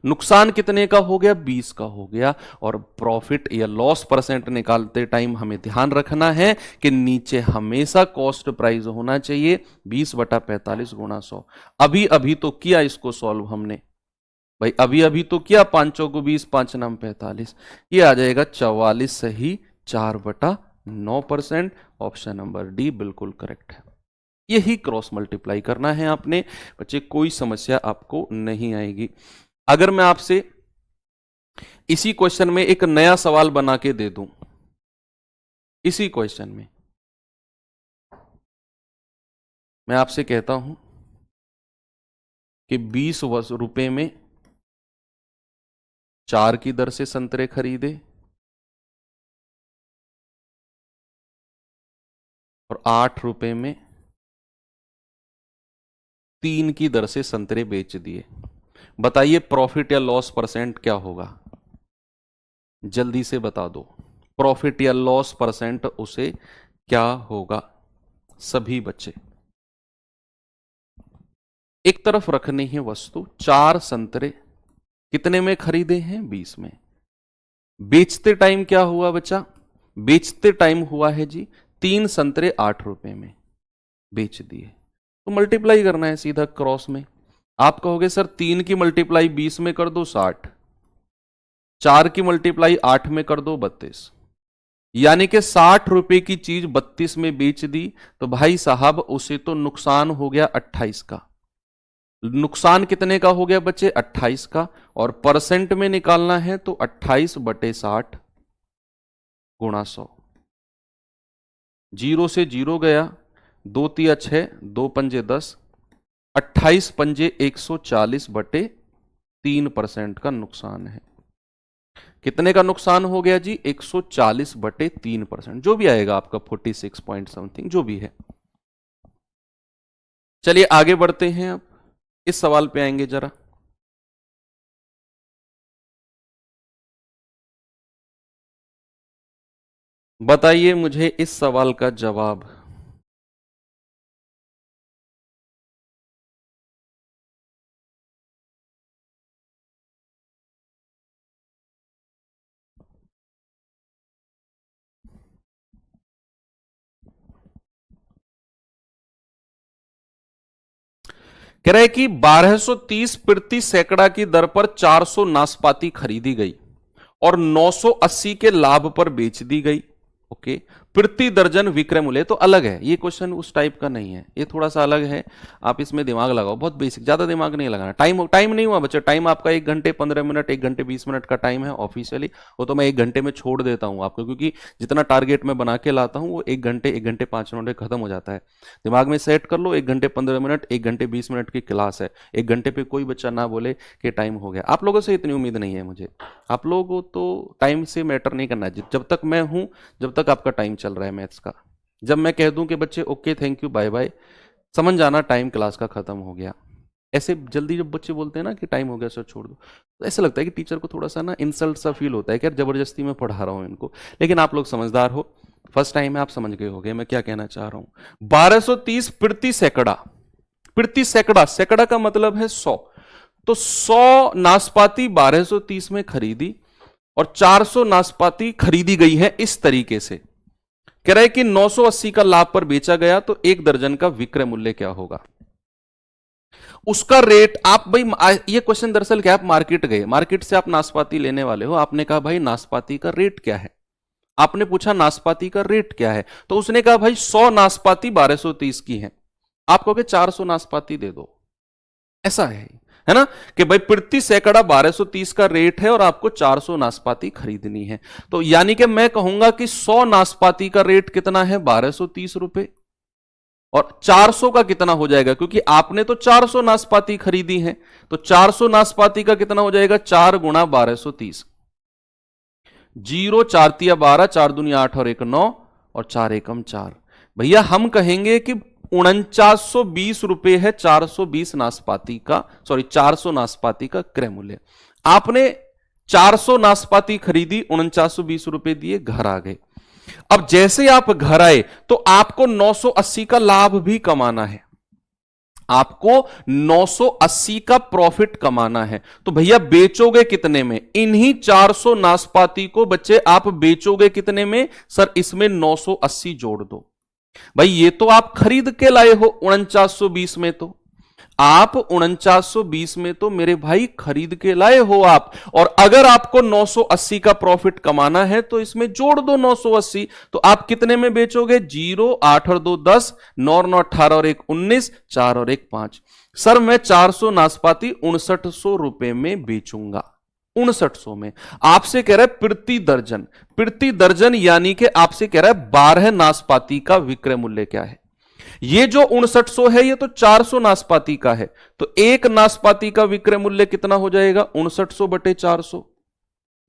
नुकसान कितने का हो गया, 20 का हो गया। और प्रॉफिट या लॉस परसेंट निकालते टाइम हमें ध्यान रखना है कि नीचे हमेशा कॉस्ट प्राइस होना चाहिए 20/45 गुणा 100। अभी अभी तो किया इसको सॉल्व हमने भाई, अभी अभी तो किया, 5 चौको 20, 5 नाम 45, ये आ जाएगा 44 सही 4/9%। ऑप्शन नंबर डी बिल्कुल करेक्ट है। यही क्रॉस मल्टीप्लाई करना है आपने बच्चे, कोई समस्या आपको नहीं आएगी। अगर मैं आपसे इसी क्वेश्चन में एक नया सवाल बना के दे दूं, इसी क्वेश्चन में मैं आपसे कहता हूं कि 20 रुपए में 4 की दर से संतरे खरीदे और 8 रुपए में 3 की दर से संतरे बेच दिए, बताइए प्रॉफिट या लॉस परसेंट क्या होगा, जल्दी से बता दो। प्रॉफिट या लॉस परसेंट उसे क्या होगा सभी बच्चे। एक तरफ रखनी है वस्तु, 4 संतरे कितने में खरीदे हैं, 20 में। बेचते टाइम क्या हुआ बच्चा, बेचते टाइम हुआ है जी 3 संतरे 8 रुपए में बेच दिए, तो मल्टीप्लाई करना है सीधा क्रॉस में। आप कहोगे सर 3 की मल्टीप्लाई 20 में कर दो 60, 4 की मल्टीप्लाई 8 में कर दो 32, यानी कि 60 रुपए की चीज 32 में बेच दी, तो भाई साहब उसे तो नुकसान हो गया 28 का। नुकसान कितने का हो गया बच्चे, 28 का। और परसेंट में निकालना है तो 28/60 गुणा 100। 0 से 0 गया, 2 तिया 6, 2 पंजे 10, 28 पंजे 140/3% का नुकसान है। कितने का नुकसान हो गया जी, 140/3%, जो भी आएगा आपका 46 पॉइंट समथिंग जो भी है। चलिए आगे बढ़ते हैं, अब इस सवाल पे आएंगे जरा। बताइए मुझे इस सवाल का जवाब। कह रहे कि 1230 प्रति सैकड़ा की दर पर 400 नाशपाती खरीदी गई और 980 के लाभ पर बेच दी गई। ओके, प्रति दर्जन विक्रय मूल्य, तो अलग है ये क्वेश्चन, उस टाइप का नहीं है, ये थोड़ा सा अलग है। आप इसमें दिमाग लगाओ, बहुत बेसिक, ज्यादा दिमाग नहीं लगाना। टाइम नहीं हुआ बच्चा, टाइम आपका 1 घंटे 15 मिनट, 1 घंटे 20 मिनट का टाइम है ऑफिशियली, वो तो मैं 1 घंटे में छोड़ देता हूं आपको, क्योंकि जितना टारगेट मैं बना के लाता हूं वो 1 घंटे 5 मिनट में खत्म हो जाता है। दिमाग में सेट कर लो, 1 घंटे 15 मिनट, 1 घंटे 20 मिनट की क्लास है, 1 घंटे पे कोई बच्चा ना बोले कि टाइम हो गया। आप लोगों से इतनी उम्मीद नहीं है मुझे, आप लोगों को तो टाइम से मैटर नहीं करना है, जब तक मैं हूं, जब तक आपका टाइम चल रहा है मैथ्स का। जब मैं कह दूं कि बच्चे okay thank you bye bye, समझ जाना टाइम क्लास का खत्म हो गया। ऐसे जल्दी जब बच्चे बोलते हैं ना कि टाइम हो गया सर छोड़ दो, तो ऐसा लगता है कि टीचर को थोड़ा सा ना इंसल्ट सा फील होता है कि यार जबरदस्ती में पढ़ा रहा हूं इनको। लेकिन आप लोग समझदार हो, फर्स्ट टाइम में आप समझ गए होगे मैं क्या कहना चाह रहा हूं। 1230 प्रति सैकड़ा, प्रति सैकड़ा, सैकड़ा का मतलब है 100, तो 100 नाशपाती 1230 में खरीदी और 400 नाशपाती खरीदी गई है इस तरीके से। कह रहा है कि 980 का लाभ पर बेचा गया, तो 1 दर्जन का विक्रय मूल्य क्या होगा, उसका रेट। आप भाई ये क्वेश्चन दरअसल क्या, आप मार्केट गए, मार्केट से आप नाशपाती लेने वाले हो, आपने कहा भाई नाशपाती का रेट क्या है, आपने पूछा नाशपाती का रेट क्या है, तो उसने कहा भाई 100 नाशपाती 1230 की है, आप कहोगे 400 नाशपाती दे दो, ऐसा है ना, कि भाई प्रति सैकड़ा 1230 का रेट है और आपको 400 नाशपाती खरीदनी है। तो यानी कि मैं कहूंगा कि 100 नाशपाती का रेट कितना है, 1230 रुपए, और 400 का कितना हो जाएगा, क्योंकि आपने तो 400 नाशपाती खरीदी है, तो 400 नाशपाती का कितना हो जाएगा, 4 गुणा 1230, 0 4 तिया 12, 4 दूनी 8 और 1 9 और 4 एकम 4। भैया हम कहेंगे कि 4920 रुपए है 420 नाशपाती का, सॉरी 400 नाशपाती का क्रय मूल्य। आपने 400 नाशपाती खरीदी, 4920 रुपए दिए, घर आ गए। अब जैसे आप घर आए तो आपको 980 का लाभ भी कमाना है, आपको 980 का प्रॉफिट कमाना है। तो भैया बेचोगे कितने में, इन्हीं 400 नाशपाती को बच्चे आप बेचोगे कितने में, सर इसमें 980 जोड़ दो। भाई ये तो आप खरीद के लाए हो 4920 में, तो आप 4920 में तो मेरे भाई खरीद के लाए हो आप, और अगर आपको 980 का प्रॉफिट कमाना है तो इसमें जोड़ दो 980, तो आप कितने में बेचोगे, 0 8 और 2 10, 9 9 18 और 1 19, 4 और 1 5। सर मैं 400 नाशपाती 5900 रुपए में बेचूंगा, 5900 में। आपसे कह रहा है प्रति दर्जन, प्रति दर्जन यानी कि आपसे कह रहा है 12 नाशपाती का विक्रय मूल्य क्या है। ये जो 5900 है ये तो 400 नाशपाती का है, तो एक नाशपाती का विक्रय मूल्य कितना हो जाएगा, 5900 बटे 400,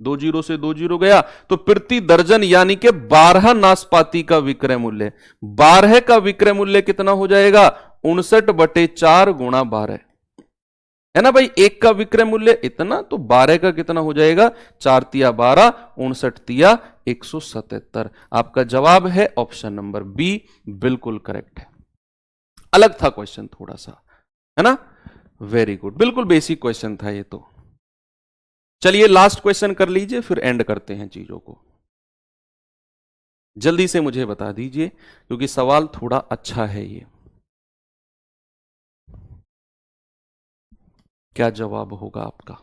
2 जीरो से 2 जीरो गया, तो प्रति दर्जन यानी कि 12 नाशपाती का विक्रय मूल्य, 12 का विक्रय मूल्य कितना हो जाएगा, 59 बटे 4 गुणा 12, है ना भाई। एक का विक्रय मूल्य इतना, तो 12 का कितना हो जाएगा, 4 तिया 12, 59 तिया 177। आपका जवाब है ऑप्शन नंबर बी, बिल्कुल करेक्ट है। अलग था क्वेश्चन थोड़ा सा, है ना, वेरी गुड, बिल्कुल बेसिक क्वेश्चन था ये तो। चलिए लास्ट क्वेश्चन कर लीजिए, फिर एंड करते हैं चीजों को। जल्दी से मुझे बता दीजिए, क्योंकि सवाल थोड़ा अच्छा है ये। क्या जवाब होगा आपका।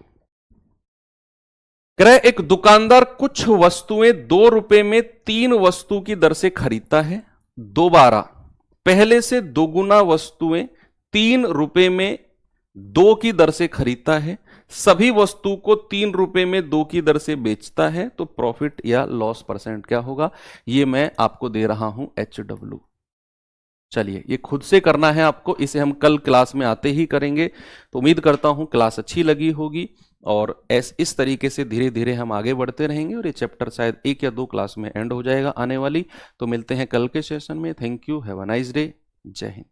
कह रहे एक दुकानदार कुछ वस्तुएं 2 रुपए में 3 वस्तु की दर से खरीदता है, दोबारा पहले से दोगुना वस्तुएं 3 रुपए में 2 की दर से खरीदता है, सभी वस्तु को 3 रुपए में 2 की दर से बेचता है, तो प्रॉफिट या लॉस परसेंट क्या होगा, ये मैं आपको दे रहा हूं HW। चलिए ये खुद से करना है आपको, इसे हम कल क्लास में आते ही करेंगे। तो उम्मीद करता हूं क्लास अच्छी लगी होगी, और इस तरीके से धीरे धीरे हम आगे बढ़ते रहेंगे, और ये चैप्टर शायद 1 या 2 क्लास में एंड हो जाएगा आने वाली। तो मिलते हैं कल के सेशन में। Thank you, have a nice day, जय हिंद।